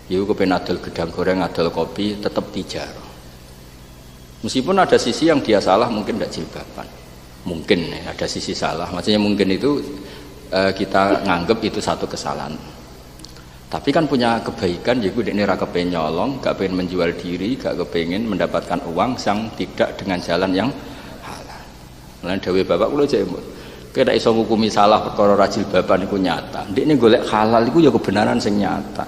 Iku kepen adol gedang goreng, adol kopi, tetap tijarah. Meskipun ada sisi yang dia salah, mungkin tidak jilbaban. Mungkin ada sisi salah, maksudnya mungkin itu kita nganggep itu satu kesalahan. Tapi kan punya kebaikan, yaitu dia ra kepengen nyolong, gak pengen menjual diri, gak kepengen mendapatkan uang yang tidak dengan jalan yang halal. Lan dawuh bapak kula jek kira iso ngukumi salah perkara rajil baban iku nyata. Ndekne golek halal iku ya kebenaran sing nyata.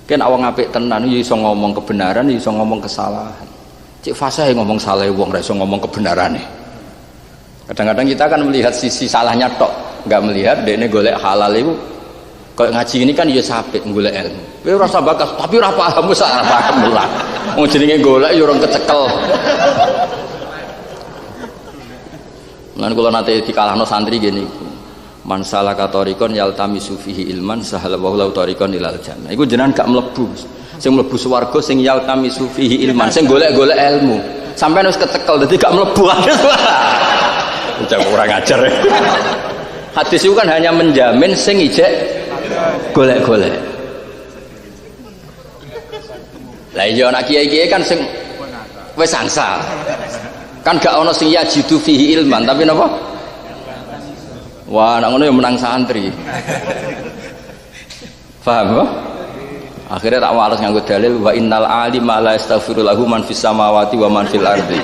Ken awang apik tenan ya iso ngomong kebenaran, ya iso ngomong kesalahan. Cek fasih ngomong salah wong ra iso ngomong kebenarane. Kadang-kadang kita akan melihat sisi salahnya tok, nggak melihat dekne golek halal itu. Kalau ngaji ini kan ya sapit golek ilmu. Kowe ora usah bakas, tapi ora paham wis ora paham lah. Wong jenenge golek ya urung kecekel. Lan kula nate dikalahno santri gini. Man salaka tariqan yaltamisu fihi ilman sahala wa lahu tariqan ilal jannah. Iku jenengan gak mlebu. Sing mlebu swarga sing yaltamisu fihi ilman, sing golek-golek ilmu. Sampeyan wis kecekel dadi gak mlebu. Udah kurang ajar. Hadis itu kan hanya menjamin sing ijek golek-golek. Lah iya anak kiai-kiai kan sing wis angsal. Kan gak ono sing yajidu fihi ilman, tapi napa? Wah, nak ngono ya menang santri. Paham kok? Akhirnya tak waras nganggo dalil wa innal alima la yastaghfiru lahu man fis samawati wa man fil ardi.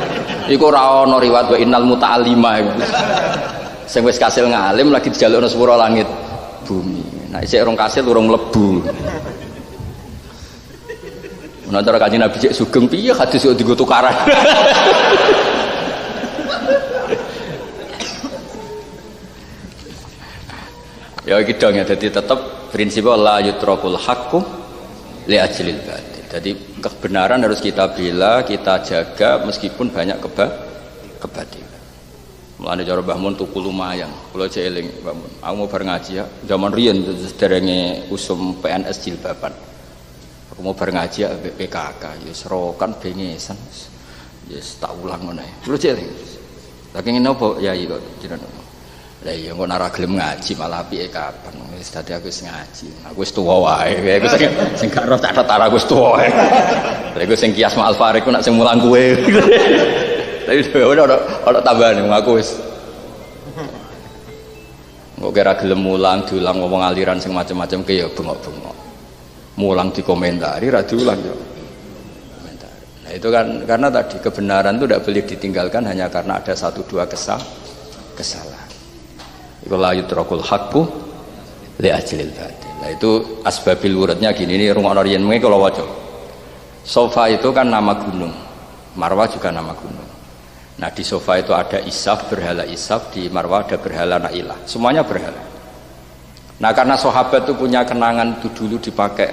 Iku ora ana riwayat wa innal muta'allima iku. Sing wis kasil ngalim lagi dijalukno sepuro langit bumi. Nah isih urung kasil urung mlebu. Menawa cara Kanjeng Nabi cek sugeng piye hadis kok dienggo tukaran. Ya iki dong ya, jadi tetap prinsipnya la yutrakul haqqu li ajlil batil. Jadi kebenaran harus kita bela, kita jaga meskipun banyak kebatilan. Mulane cara Mbah Mun tuku lumayan. Kula cek eling Mbah Mun. Aku mau bar ngaji ya, zaman riyen sederenge usum PNS jilbaban. Aku mau bar ngaji ya PKK, ya serokan bengesan. Ya tak ulang ngono ae. Kula cek eling. Lah kenging napa yai kok jenengan? Lah iya kok ora gelem ngaji malah apike kapan wis dadi aku wis ngaji. Aku wis tuwa wae. Aku sing gak ro catet aku wis tuwa wae. Lah iku sing kias Ma'al Farid ku nak sing mulang kowe. Tapi ora tambahane aku wis. Kok kira gelem mulang diulang ngomong aliran sing macam-macam ke ya bengok-bengok. Mulang dikomentari ra diulang ya. Komentari. Nah itu kan karena tadi kebenaran itu tidak boleh ditinggalkan hanya karena ada satu dua kesalahan. Iku la yutrakul haqqu li ajlil batil. Nah itu asbabil wuridnya gini, ini rungokno riyen mengke kula waca. Sofa itu kan nama gunung, Marwah juga nama gunung. Nah di Sofa itu ada Isaf, berhala Isaf, di Marwah ada berhala Nailah, semuanya berhala. Nah karena sahabat itu punya kenangan itu dulu dipakai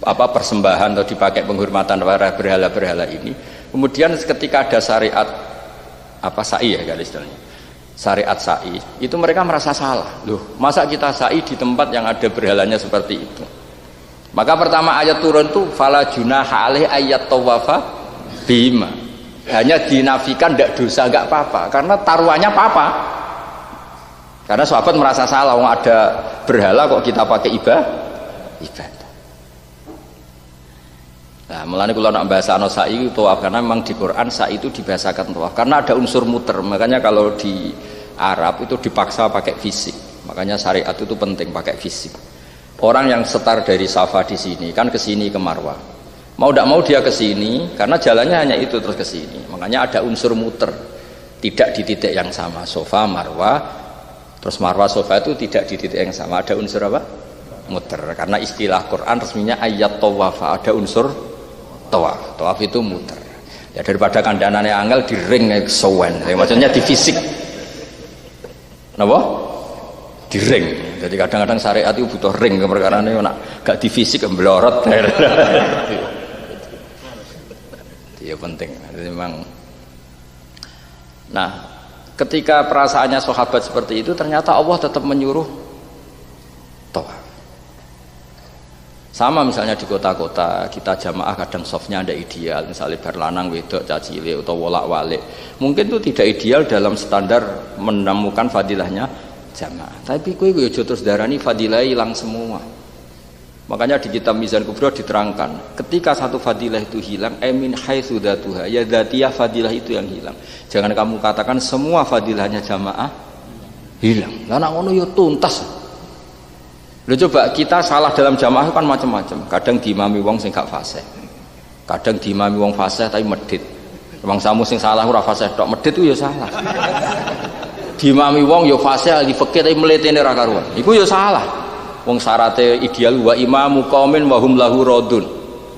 persembahan atau dipakai penghormatan para berhala-berhala ini. Kemudian ketika ada syariat sa'i ya kan istilahnya, syariat sa'i itu mereka merasa salah. Loh, masa kita sa'i di tempat yang ada berhalanya seperti itu? Maka pertama ayat turun tuh fala junaha alaih ayat tawafa bima. Hanya dinafikan tidak dosa, enggak apa-apa karena taruhannya apa-apa. Karena sahabat merasa salah, ada berhala kok kita pakai ibadah. Nah, mulane kula nak bahasano sa'i tawaf karena memang di Quran sa'i itu dibahasakan tawaf karena ada unsur muter. Makanya kalau di Arab itu dipaksa pakai fisik. Makanya syariat itu penting pakai fisik. Orang yang setar dari Safa di sini kan ke sini ke Marwah. Mau tidak mau dia ke sini karena jalannya hanya itu terus ke sini. Makanya ada unsur muter. Tidak di titik yang sama. Safa, Marwah, terus Marwah, Safa itu tidak di titik yang sama. Ada unsur apa? Muter. Karena istilah Quran resminya ayat tawafa, ada unsur tawaf. Tawaf itu muter. Ya daripada kandanane angel di ring kesuwen. Maksudnya di fisik. Napa? Di ring. Jadi kadang-kadang syariat itu butuh ring keperkarane nak gak di fisik melorot. Itu penting. Jadi memang. Nah, ketika perasaannya sahabat seperti itu ternyata Allah tetap menyuruh tawaf. Sama misalnya di kota-kota kita jamaah kadang softnya ada ideal, misalnya berlanang wedok cacile atau wolak-walik mungkin itu tidak ideal dalam standar menemukan fadilahnya jamaah, tapi kowe yo terus darani fadilah hilang semua. Makanya di kitab Mizan Kubra diterangkan ketika satu fadilah itu hilang min haitsu dzatuha, ya dzatiyah fadilah itu yang hilang. Jangan kamu katakan semua fadilahnya jamaah hilang, lah nek ngono yo tuntas. Loh coba kita salah dalam jamaah kan macam-macam. Kadang diimami wong sing gak fasih. Kadang diimami wong fasih tapi medhit. Wong samu sing salah ora fasih tok, medhit ku ya salah. Diimami wong ya fasih lagi fikih tapi mletene ra karuan. Iku ya salah. Wong syarate ideal wa imamu qaumin wa hum lahu radun.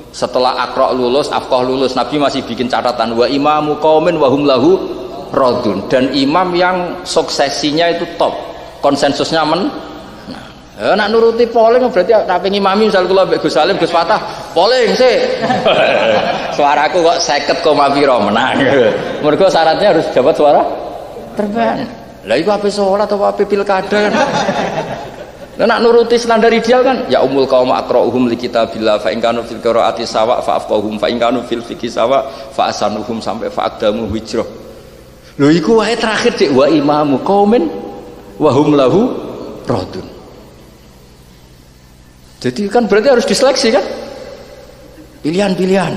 Setelah Aqra lulus, Afqah lulus, Nabi masih bikin catatan wa imamu qaumin wa hum lahu radun. Dan imam yang suksesinya itu top. Konsensusnya nak nuruti polling berarti tak pengen imami misal kula mbek Gus Salim Gus Fatah polling sih. Suaraku kok 50 koma piro menang. Mergo syaratnya harus dapat suara terbanyak. Lah iku ape salat atau ape pilkada kan. Lah nak nuruti standar ideal kan ya umul qaum aqra'uhum li kitabillah fa in kanu fil qiraati sawa fa afqahuhum fa in kanu fil fiqhi sawa fa asanuhum sampai fa aqdamu hijrah. Lho iku wae terakhir cek wa imamu qaumin wa hum lahu radun. Jadi kan berarti harus diseleksi kan pilihan-pilihan.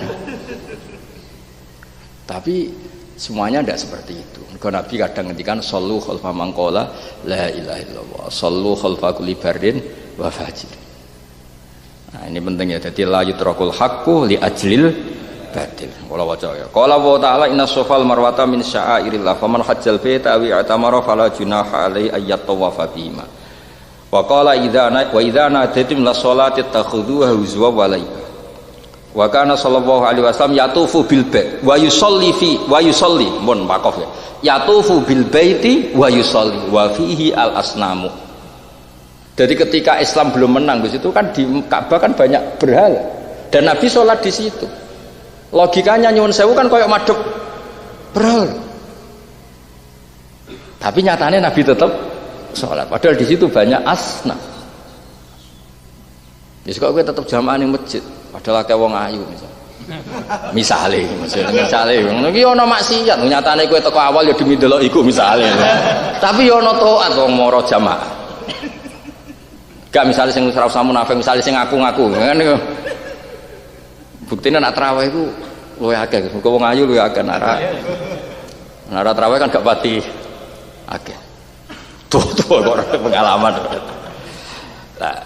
Tapi semuanya tidak seperti itu. Karena Nabi kadang ngendikan sallu khalfa man qala la ilaha illallah, sallu khalfa kulli bardin wa fajir. Nah ini penting ya. Jadi la yutrakul haqqu li ajlil batil. Kala waca ya. Qala wa ta'ala inna safal marwata min sya'airillah faman hajjal baita aw i'tamara fala junaha alaihi ayyat tawafa bima. Wa qala idza nadaitum la sholati takhudhuha huzwa wa laiba. Wa kana sallallahu alaihi wasallam yatufu bil bait wa yusalli mun waqaf ya. Yatufu bil baiti wa yusalli wa fihi al asnamu. Jadi ketika Islam belum menang di situ kan di Ka'bah kan banyak berhala dan Nabi sholat di situ. Logikanya nyuwun sewu kan koyok madhep berhala. Tapi nyatanya Nabi tetap sholat, padahal di situ banyak asnaf. Jadi kok gue tetap jamaah di masjid, padahal kayak wong ayu misalnya, ini ono maksiat, nyatanya gue teko awal ya demi delok iku misalnya, tapi ono taat wong moro jamaah. Gak misalnya sing ora usah munafik, misalnya sing ngaku-ngaku, kan? Buktinya nak terawih itu luwe akeh, muga wong ayu luwe akeh nara terawih kan gak pati akeh. Tuh kok pengalaman. Nah,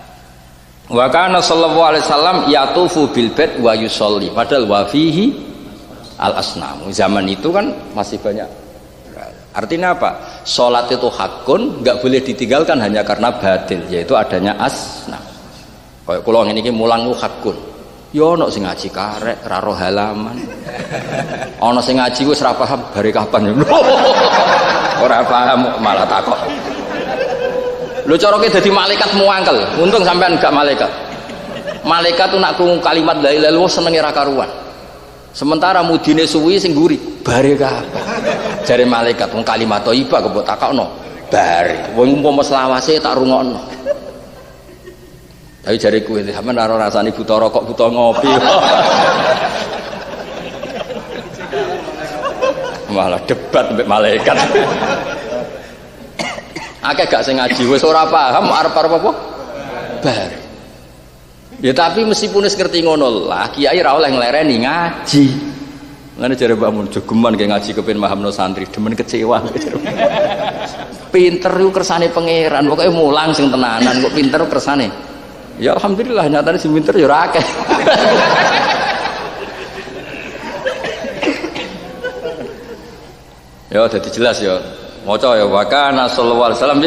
wa kana sallallahu alaihi wasallam yatufu bil bait wa yusolli. Padahal wa fihi al asnam. Zaman itu kan masih banyak. Artinya apa? Sholat itu hakun, nggak boleh ditinggalkan hanya karena batil, yaitu adanya asnaf. Kayak kula ngene iki mulang ku hakun. Ya ana sing ngaji karek, ra roh halaman. Ana sing ngaji wis ra paham bare kapan. Ora paham malah takok. Lho cara ki dadi malaikat muangkel. Untung sampean gak malaikat. Malaikat tuh nak krungu kalimat la ilaha illallah senenge ra karuan. Sementara mudine suwi sing nguri bare kapan. Jare malaikat wong kalimat thayyibah kok mbok takokno. Bare. Wong umpama selawase tak rungokno. Tapi jari kowe sampean ora rasane buta rokok buta ngopi. Malah debat mbek malaikat. Akeh gak sing ngaji wis ora paham arep-arep apa? Bar. Ya tapi meskipun wis ngerti ngono lah, kiai ra oleh nglereni ngaji. Ngene jare Mbak Mun jogeman ge ngaji kepen mahamno santri, demen kecewa. Pinter iku kersane pangeran, pokoke mulang sing tenanan kok pinter kersane. Ya alhamdulillah nyatane sing pinter ya ora akeh. Ya dadi jelas ya. Maca ya wa kana sallallahu alaihi wasallam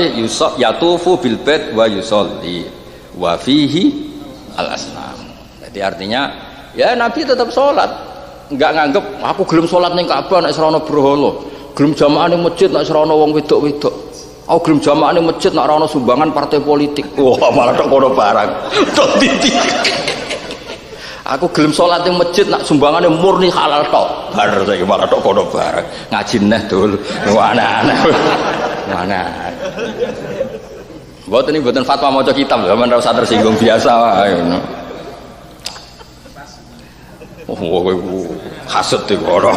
yatufu bil bait wa yusolli wa fihi al asnam. Jadi artinya ya Nabi tetap sholat, enggak nganggep aku gelem sholat ning Ka'bah nek serono berhala, gelem jamaah ning masjid nek serono wong wedok-wedok. Aku gelem jamaah ning masjid nek ora ono sumbangan partai politik. Wah, malah tok kono barang. Tok titik. Aku gelem sholat ning masjid nek sumbangane murni halal tok. Bar saiki malah tok kono barang. Ngaji neh dul. Aneh-aneh. Mana? Mboten ini mboten fatwa maca kitab, sampean ora usah tersinggung biasa wae ngono. Oh, hasud iki ora.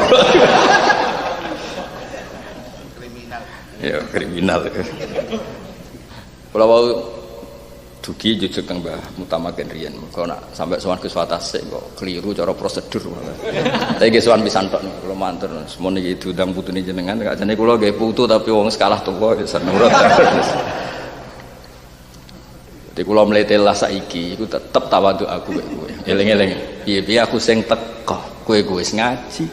Ya kriminal. Kalau mau dugi jujur teng Mbah mutamaken riyen. Kok nak sampai sowan Gus Watasik kok keliru cara prosedur. Tapi nggih sowan pisan tok kula matur semono iki diundang putune jenengan gak jane kula nggih putu tapi wong sekalah tuwa ya senurut. Jadi kula mletelah saiki iku tetep tawadhu aku kowe. Eling-eling. Piye-piye aku sing teko, kowe wis ngaji.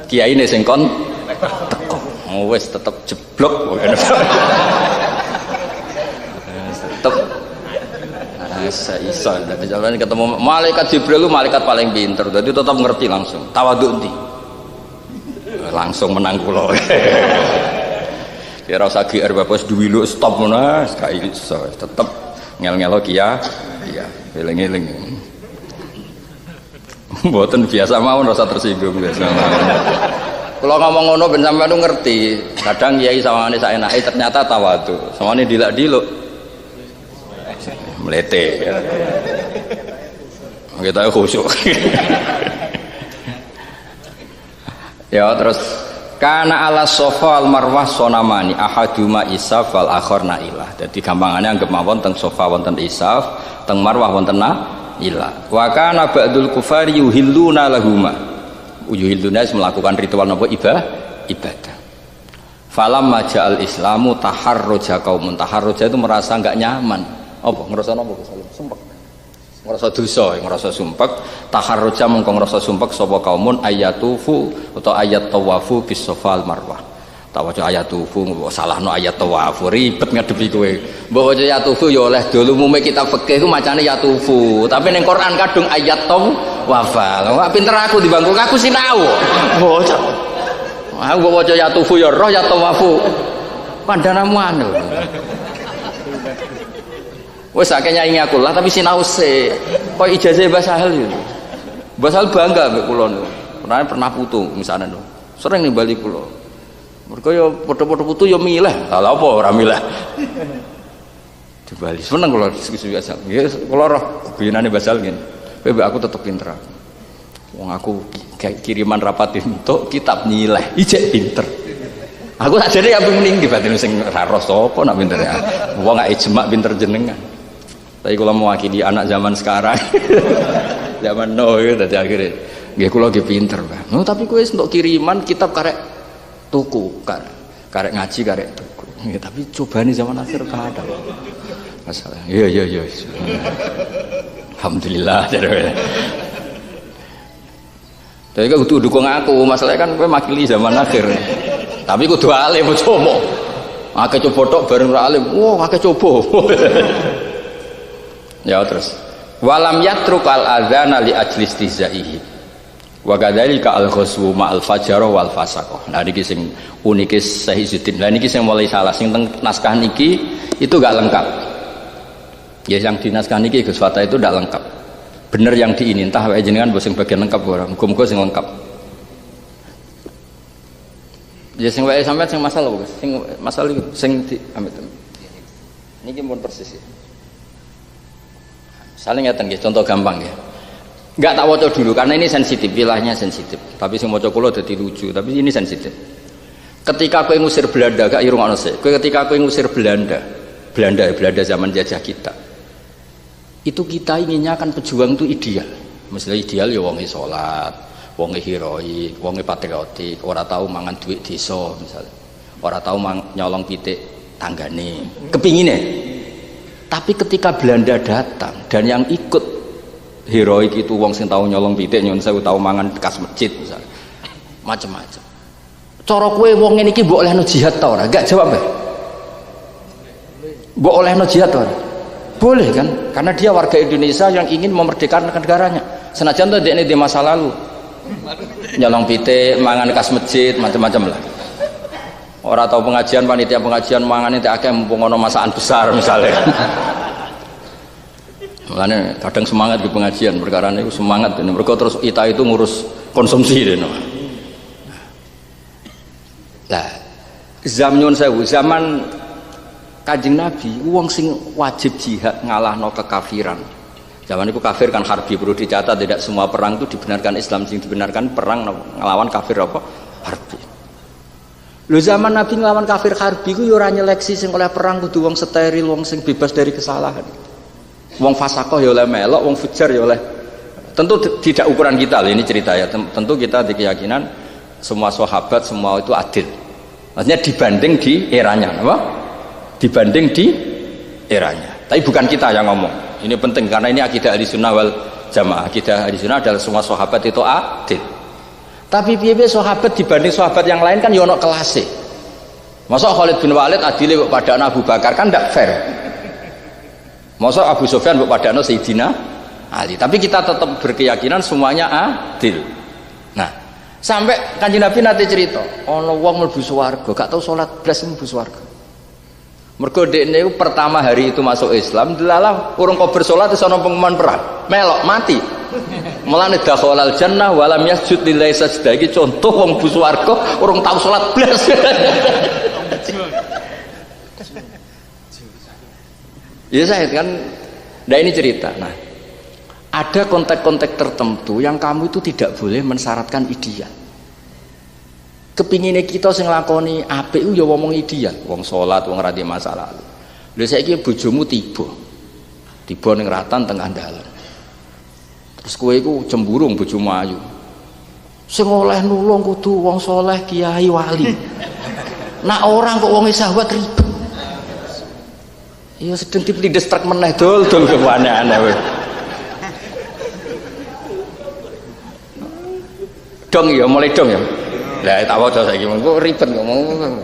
Kiyaine sing kon teko. Wis tetep jeblok tetep iso dadi jalan ketemu malaikat Jibril lu malaikat paling pinter jadi tetap ngerti langsung tawadhu ndi langsung menang kula kira usah GR bapak duwi lu stop ngono gak iso tetep ngel-ngelo iya eling-eling mboten biasa mawon rasa tersinggung biasa mawon. Kalau ngomong ngono ben sampean tuh ngerti. Kadang kiai sawangane saenake ternyata tawadhu. Sawangane dilak-diluk. Mlete. Kita khusyuk. Ya terus kana ala sofa al marwah sonamani ahaduma isaf wal akhar nailah. Jadi gampangane anggap mawon teng sofa wonten isaf, teng marwah wonten nailah. Wa kana ba'dul kufari yuhilluna lahuma. Uyuhildunas melakukan ritual apa ibadah. Falam maja'al islamu taharroja kaumun. Taharroja itu merasa enggak nyaman. Apa? Ngerasa apa? Sumpek. Ngerasa dosa, ngerasa sumpek. Taharroja mengko ngerasa sumpek sapa kaumun ayatufu atau ayat tawafu bis sofal marwah. Tawaja ayatufu salahno ayat tawafu ribet ngadepi kowe. Mbok waca ayatufu ya oleh dulu umume kitab fikih ku macane yatufu. Tapi ning Quran kadung ayat wafal. Wah pinter aku di bangku aku sinau. Bocah. Aku waca ya tufu ya roh ya tawafu. Pandanamu anu. Wes akeh nyanyi aku lah tapi sinau se. Kok ijazah Mbah Sahal yo. Mbah Sahal bangga mbek kula niku. Pernah putu misalnya niku. Sering nimbali kula. Mergo yo padha-padha putu yo milih. Lah apa ora milih. Dibali. Seneng kula diskusi biasa. Nggih kula roh guyonane Mbah Sahal ngene. Aku tetap pinter aku. Wong aku kiriman rapat untuk kitab nyileh, ijek pinter. Aku sajane ya mending dibatin sing ra ros sapa nak pinter ya. Wong gak ijma pinter jenengan. Tapi kalau mewakili anak zaman sekarang, zaman no itu dadi akhire nggih kula nggih pinter, Pak. No, tapi kowe untuk kiriman kitab karek tuku, karek ngaji karek tuku. Nggih, tapi cobane zaman akhir kada. Masalah. Iya. Alhamdulillah jare. Tapi kok kudu dukung aku, masalahnya kan kowe makili zaman akhir. Tapi kudu alim coba. Akeh coba tok bareng ora alim. Wah, akeh coba. Ya terus. Walam yatrukal adzana li ajli istihzaihi. Wa kadzalika al-ghuswu ma'al fajarah wal fasaqah. Nah niki sing unike Syekh Izzuddin. Lah niki sing mulai salah sing teng naskah niki itu enggak lengkap. Ya yang di naskah niki Gus Fatah itu enggak lengkap. Bener yang diini entah wae jenengan mbok sing bagian lengkap ora. Muga-muga sing lengkap. Ya sing wae sampean sing masalah Gus. Sing masalah iku sing di amit. Niki mun persis ya. Saling ngeten nggih, contoh gampang ya. Enggak tak waca dulu karena ini sensitif, wilayahnya sensitif. Tapi sing maca kula dadi lucu, tapi ini sensitif. Ketika kowe ngusir Belanda, gak irung ana sik. Kowe ketika kowe ngusir Belanda zaman jajah kita. Itu kita inginnya kan pejuang itu ideal. Misalnya ideal ya wonge salat, wonge heroik, wonge patriotik, ora tahu mangan duit desa misalnya. Ora tahu nyolong pitik tanggane. Kepingine. Tapi ketika Belanda datang dan yang ikut heroik itu wong sing tahu nyolong pitik nyun sewu tahu mangan bekas masjid misalnya. Macam-macam. Cara kowe wong ngene iki mbok olehno jihad ta ora? Enggak jawab ya. Mbok olehno jihad ta ora? Boleh kan? Karena dia warga Indonesia yang ingin memerdekakan negaranya. Senajan to dekne di masa lalu. Nyolong pitik, mangan bekas masjid, macam-macam lah. Orang tahu pengajian, panitia pengajian mangan itu akeh mumpung ono masakan besar misalnya. Makanya kadang semangat di pengajian perkara itu semangat. Mereka terus kita itu ngurus konsumsi deh. Lah, zaman Kanjeng Nabi, uang sing wajib jihad ngalahno kekafiran. Zaman itu kafir kan harbi, perlu dicatat tidak semua perang itu dibenarkan Islam, sing dibenarkan perang ngelawan kafir apa? Harbi. Lho zaman Nabi nglawan kafir harbi ku ya ora nyeleksi sing oleh perang kudu wong steril, wong sing bebas dari kesalahan. Wong fasakoh ya oleh melok, wong fujar ya oleh. Tentu tidak ukuran kita loh, ini cerita ya. Tentu kita di keyakinan semua sahabat semua itu adil. Maksudnya dibanding di eranya, apa? Dibanding di eranya. Tapi bukan kita yang ngomong. Ini penting karena ini akidah Ahlussunnah wal Jamaah. Akidah Ahlussunnah adalah semua sahabat itu adil. Tapi piye-piye sahabat dibanding sahabat yang lain kan ya ono kelase. Masa Khalid bin Walid adile mbok padakno Abu Bakar kan ndak fair. Masa Abu Sufyan mbok padakno Sayyidina Ali. Tapi kita tetap berkeyakinan semuanya adil. Nah, sampai Kanjeng Nabi nate cerita, ana wong mlebu swarga, gak tau salat blas mlebu swarga. Mergo dekne pertama hari itu masuk Islam, delalah urung kok bersolat wis ana pengumuman perang. Melok mati. Mulane dakhalal jannah walam yasjud lillahi sajdah iki contoh wong bu swarga urung tau salat blas. Ya saya kan, nah ini cerita. Nah, ada konteks-konteks tertentu yang kamu itu tidak boleh mensyaratkan ideal. Kepinginnya kita sing lakoni apik ya ngomong ideal, wong salat, wong ra masa lalu. Lha saiki bojomu tiba ning ratan tengah dalan. Terus kowe iku cemburu bojomu ayu. Sing oleh nulung kudu wong soleh, kiai, wali. Nak orang kok wong sahabat ribet. Ya sedeng diplindes truk meneh dol ke aneh-aneh kowe. Dong ya mulai dong ya. Lah tak waca saiki mengko ribet ngomong.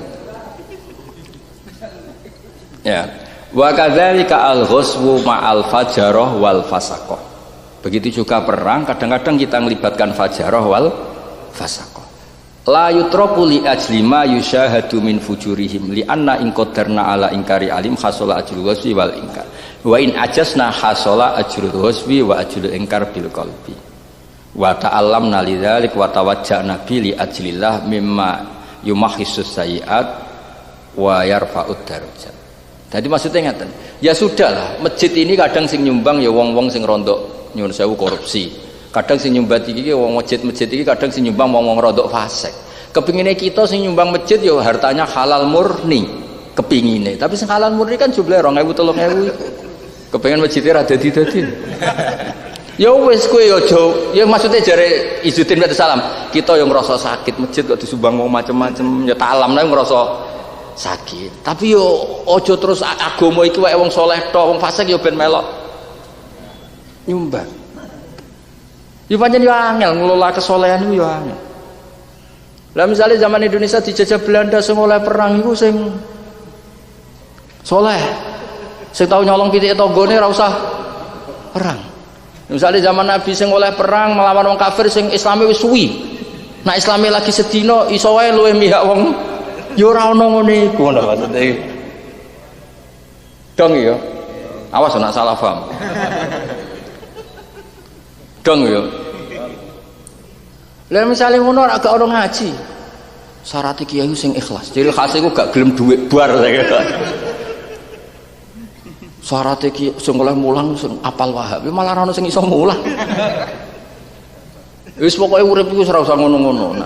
Ya. Wa kadzalika al-ghuswu ma'al fajarah wal fasaqah. Begitu juga perang, kadang-kadang kita melibatkan fajarah wal fasaqah. La yutraku li ajli ma yusyahadu min fujurihim li anna in qadarna ala inkari alim hasala ajrul wasfi wal inkar. Wa in ajasna hasala ajrul wasfi wa ajrul inkar bil qalbi. Wa ta'allamna lidzalik wa tawajjahna bi li ajlillah mimma yumahissus sayiat wa yarfa'ud darajat. Jadi maksudnya ngeten. Ya sudahlah, masjid ini kadang sing nyumbang ya wong-wong sing rondok nyuwun sewu korupsi. Kadang sing nyumbat iki wong masjid iki kadang sing nyumbang wong-wong rodok fasik. Kepingine kita sing nyumbang masjid ya hartanya halal murni, kepingine. Tapi sing halal murni kan jumlahe 2000 3000. Kepengin masjidnya ra dadi-dadi. Ya wis kowe aja, ya maksudnya jare Izzuddin bin Salam, kita yang ngrasa sakit masjid kok disumbang wong macam-macam, ya tak alam ngrasa sakit. Tapi yo aja terus agama iki wae wong saleh tok, wong fasik yo ben melok nyumbang. Ya pancen yo angel ngelola kesolehan iku yo angel. Lah misalnya zaman Indonesia dijajah Belanda sing oleh perang iku sing soleh. Sing tau nyolong pitike tanggane ora usah perang. Misalnya zaman Nabi sing oleh perang melawan wong kafir sing Islame wis suwi. Nah Islame lagi sedina iso wae luwih mihak wong ya ora ono ngene iku ngono maksude. Dong ya. Awas nek salah paham. Dong ya. Lah misale ngono ora gak ono ngaji. Syarat kiai sing ikhlas. Ciri khas iku gak gelem dhuwit bar. Syarat iki sing oleh mulang sing apal Wahab, malah ora ono sing iso mulang. Wis pokoke urip iku ora usah ngono-ngono.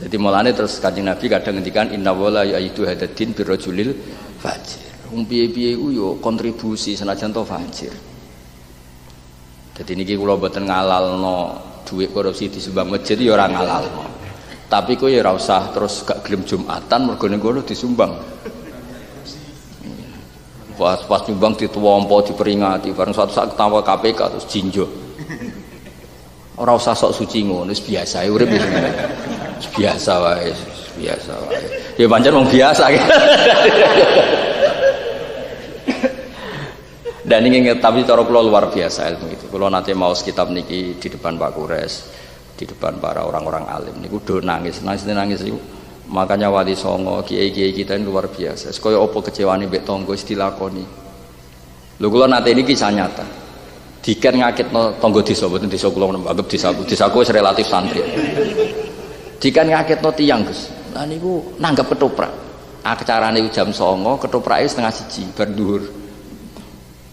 Dadi mulane terus Kanjeng Nabi kadang ngendikan inna wala yaitu hadatin birrajulil fajir. Wong piye-piye iku yo kontribusi senajan to fajir. Dadi niki kula mboten ngalalno dhuwit korupsi disumbang masjid ya ora ngalalno. Tapi kowe ya ora usah terus gak gelem Jumatan mergo ning kono disumbang. Pas nyumbang dituwampa diperingati bareng suatu saat ketawa KPK terus jinjo. Ora usah sok suci ngono wis biasa urip wis biasa wae biasa wae ya pancen wong biasa dan ini tapi cara kula luar biasa ilmu itu kula nate maos kitab niki di depan Pak Kures di depan para orang-orang alim niku do nangis itu makanya Wali Songo kiai-kiai kita ini luar biasa kaya apa kecewane mbek tangga wis dilakoni lho kula nate ini kisah nyata diken ngakitno tangga desa mboten desa kula anggap desaku wis relatif santri diken ngakitno tiyang Gus nah niku nanggap ketoprak acarane jam 09.00 ketoprake 12:30 bar dhuwur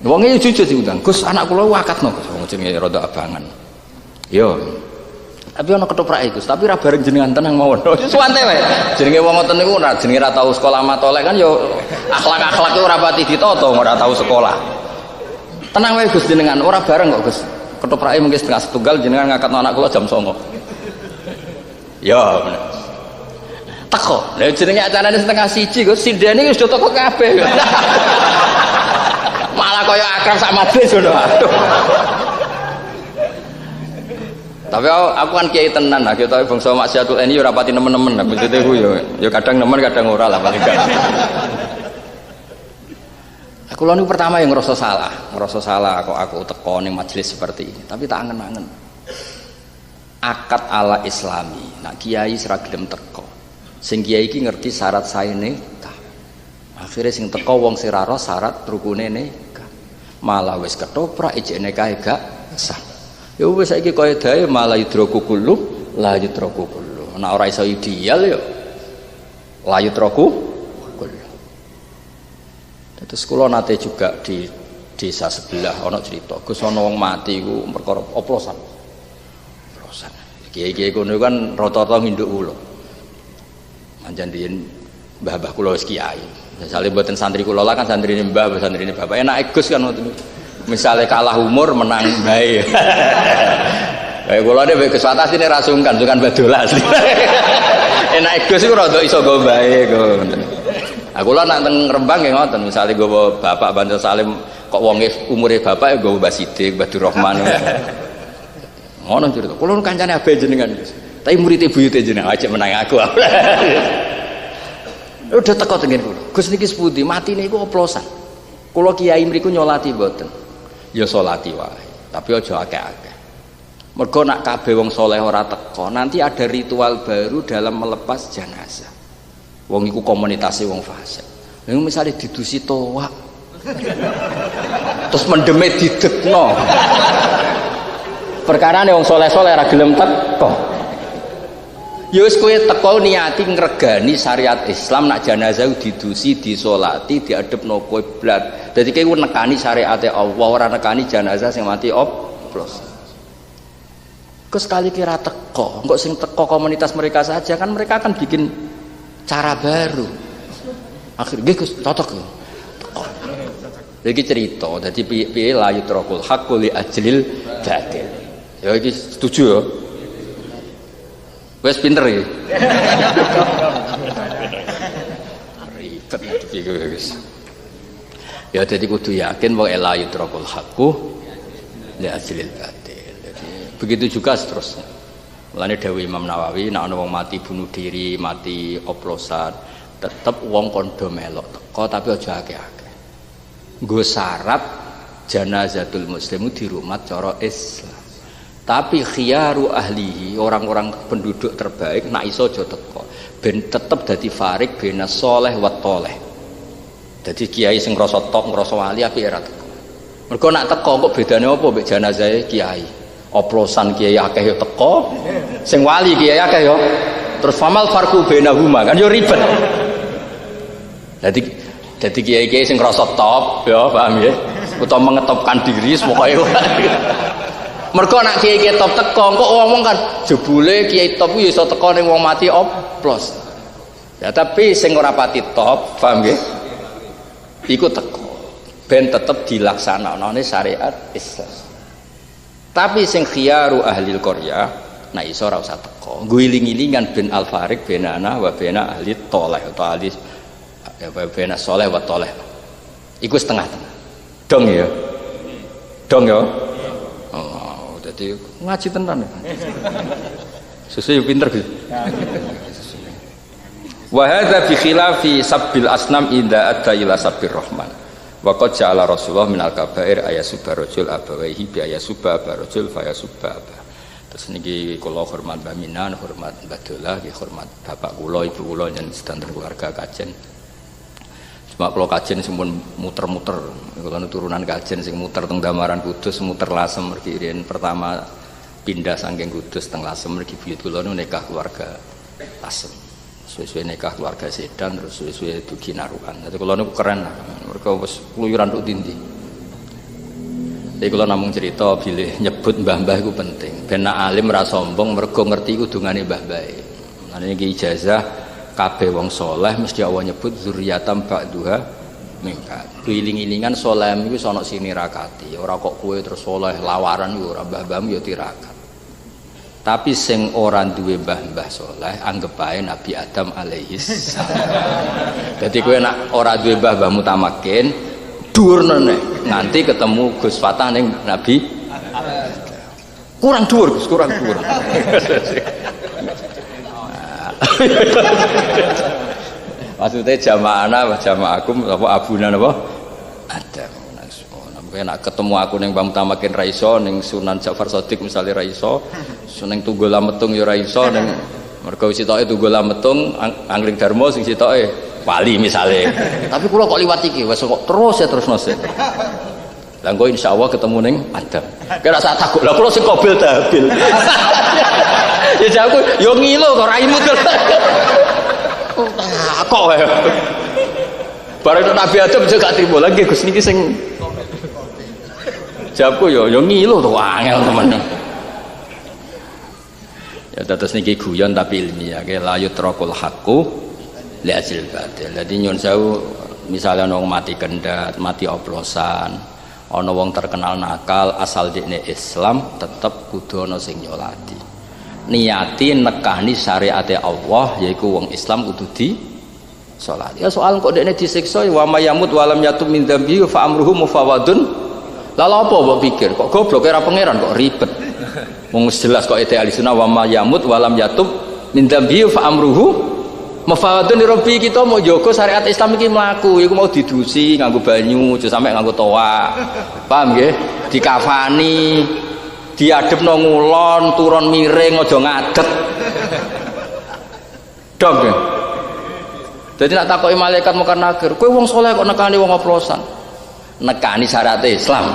wong e jujur diundang Gus anak kula wakatno Gus wong jenenge rada abangan yo tapi ana ketoprake Gus tapi ra bareng jenengan tenang mawon suwante wae jenenge wong ngoten niku ora jenenge ra tau sekolah matolek kan yo akhlak-akhlak ora pati ditata ora tau sekolah tenang wae Gus jenengan ora bareng kok Gus ketoprake mungkin 1:30 jenengan ngakatno anak kula jam 09.00 ya bener teko lha jenenge acarane 1:30 Gus sindene wis do teko kabeh malah kaya akrab sak majlis ngono aduh tapi aku kan kiai tenan lah kita bangsa maksiatul ini ora pati nemen-nemen maksudnya ku ya kadang nemen kadang ora lah paling gak aku lho pertama yang ngerasa salah kok aku teko ning majelis seperti ini tapi tak angen-angen akad ala islami nak kiai ora gelem teko sing kiai iki ngerti syarat sae nikah akhirnya sing teko wong sing ora syarat rukune nikah malah wis ketoprak ijek nikah gak sah ya wis saiki kaidahe malah yudroku kullu la yudroku kullu nek ora iso ideal ya la yudroku kullu. Terus kula nate juga di desa sebelah ana cerita Gus ana wong mati iku perkara oplosan kiai-kiai kono kan rata-rata nginduk kula manjan riyen mbah-mbah kula wis kiai misale mboten santri kula lah kan santrine mbah santrine bapak enak Gus kan ngoten misalnya kalah umur menang bae kayak kula nek Gus Watas ini rasungkan badolas enak Gus iku rada iso go bae ngoten aku lah nak teng Rembang nggih ngoten misale nggawa bapak Bantul Salim kok wonge umure bapak ya nggawa Mbah Sidik Mbah Durrahman ngono cerita kula kancane abe jenengan tapi murid buyute jenengan aja menang aku udah teko tengen kula Gus niki sepundi matine iku oplosan kula kiai mriku nyolati mboten ya salati wae tapi aja akeh-akeh mergo nak kabeh wong saleh ora teko nanti ada ritual baru dalam melepas jenazah wong iku komunitasé wong fasik lha misale didusi toak terus mendeme didekno perkarane wong saleh-saleh ora gelem teko ya wis kowe teko niati ngregani syariat Islam nak jenazah didusi disolati diadepno kiblat dadi kowe nekani syariate Allah ora nekani jenazah sing mati oplos kok sekali kira teko kok sing teko komunitas mereka saja kan mereka akan bikin cara baru akhirnya Gus cocok teko iki cerita dadi piye la yutrakul haqqu li ajlil batil ya iki setuju ya wes pinter ya ribet iki guys ya jadi kudu yakin bahwa la yutrakul haqqu li ajlil batil jadi begitu juga seterusnya Mulane dawuh Imam Nawawi nek ana wong mati bunuh diri, mati oplosan, tetep wong kondo melok teko tapi aja akeh-akeh. Nggo syarat janazatul muslimu dirumat cara Islam. Tapi khiyaru ahlihi, orang-orang penduduk terbaik nak iso aja teko. Ben tetep dadi farik bena saleh wa tholeh. Dadi kiai sing ngrasa top, ngrasa wali apik ora teko. Mergo nak teko kok bedane apa mbek janazahe kiai? Oplosan kiai akeh yo teko, sing wali kiai akeh yo. Terus famal farqu bainahuma kan yo ribet. Jadi kiai-kiai sing ngrasa top ya paham ya. Utawa mengetopkan diri pokoke. Mergo nak kiai-kiai top teko kok ngomong kan jebule kiai top ku iso teko ning wong mati oplos. Ya tapi sing ora pati top, paham nggih? Iku teko. Ben tetep dilaksanakne syariat Islam. Tapi sing khiyaru ahli qaryah nah iso ora usah teko. Guling-gilingan ben al-farik benana wa bena ahli tholeh utawa ahli ya bena saleh wa tholeh. Iku setengah-tengah. Dong ya. Dong ya. Oh, jadi ngaji tenan. Sesuai pinter gitu. Wa hadza bi khilafi sabbil asnam idza adda ila sabbir rahman. Wa qad ja'ala Rasulullah minal kabair ayasubba rajul abawaihi bi ayasubba barajul fayasubba. Terus niki kula hormat Mbah Minan, hormat Mbah Dolah, hormat bapak kula, ibu kula yen sedanten keluarga kajen. Cuma kula kajen sing pun muter-muter, kula turunan kajen sing muter teng Damaran Kudus, muter Lasem mergi riyen pertama pindah saking Kudus teng Lasem mergi buyut kula nu nikah keluarga Lasem. Suwe-suwe nikah keluarga Sedan terus suwe-suwe dugi Narukan. Dadi kula niku keren lah. Mergo wis kluyuran tok dindi. Jadi kula namung cerita bilih nyebut mbah-mbah iku penting. Ben alim ora sombong mergo ngerti kudungane mbah-mbahe. Lan iki ijazah kabeh wong saleh mesti Allah nyebut zuriyatam ba'duha mingkat. Kuiling-ilingan saleh iku ana sini rakati. Ora kok kowe terus saleh lawaran yo ora mbah-mbahmu yo tirakat. Tapi sing ora duwe mbah-mbah saleh anggap ae Nabi Adam alaihis salam. Dadi kowe nek ora duwe mbah-mbah mutamakin dhuwurne nganti ketemu Gus Fatah ning Nabi kurang dhuwur Gus, kurang dhuwur. Maksudnya jamaah jamaakum apa abuna apa Adam. Kowe nak ketemu aku ning Mbah Mutamakin ra iso, ning Sunan Ja'far Shadiq misale ra iso, ning Tunggul Lametung ya ra iso, ning mergo sitoke Tunggul Lametung Angling Darmo sing sitoke wali misale. Tapi kula kok liwat iki wis kok terus ya terusno sik. Lah engko insyaallah ketemu ning Adam. Kira sak takuk. Lah kula sing kobil dabil. Ya jawabku yo ngilo kok raimu to. Kok wae. Bareng Nabi Adam juga gak trimo lagi Gus niki sing jawabku yo ngilo to angel temen. Ya terus niki guyon tapi ilmiah ke la yutrakul haqqu li ajil batil. Dadi nyun sewu misalnya wong mati kendat, mati oplosan, ana wong terkenal nakal asal dekne Islam tetep kudu ana sing nyolati. Niati nekani syariate Allah yaiku wong Islam kudu di salat. Ya soal kok dekne disiksa wa mayamut walam yatum min dzambi fa amruhu mufawadun. Lalu apa mbok pikir kok goblok ora pangeran kok ribet. Wong jelas kok ete alisuna wa mayamut walam yatum min dzambi fa amruhu mufawadun rabbi. Kita mau jaga syariat Islam iki mlaku iku mau didusi nganggo banyu aja sampe nganggo toa. Paham nggih? Dikafani, diadepno ngulon, turun miring aja ngadet. Dong nggih. Dadi nak takoki malaikat Munkar Nakir, kowe wong saleh kok nekani wong oplosan? Nekani syariat Islam.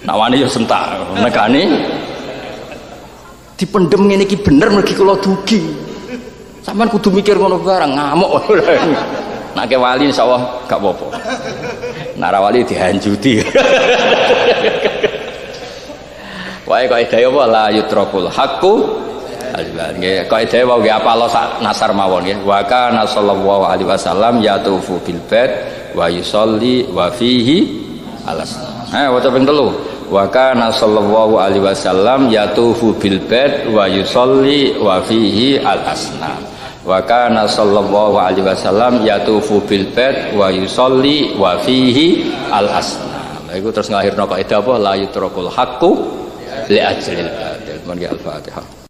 Nawani yo sentak, nekani dipendem ngene iki bener mergi kula dugi. Sampeyan kudu mikir ngono barang ngamuk. Nek ke wali insyaallah gak apa-apa. Nek ra wali dihanjuti. Wae kaidah apa la yutrakul haqqu alban nggih kaidah wae nggih apal sak nasar mawon nggih wa kana sallallahu alaihi wasallam yatufu bil bait wa yusolli wa fihi alasna. Waca ping 3 wa kana sallallahu alaihi wasallam yatufu bil bait wa yusolli wa fihi alasna. Wa kana sallallahu alaihi wasallam yatufu bil bait wa yusolli wa fihi alasna. Lha iku terus nglahirno kaidah apa la yutrakul haqqu li ajlil batil. Monggo Al-Fatihah.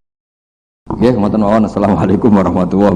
Nggih, ngoten mawon. Assalamualaikum warahmatullahi wabarakatuh.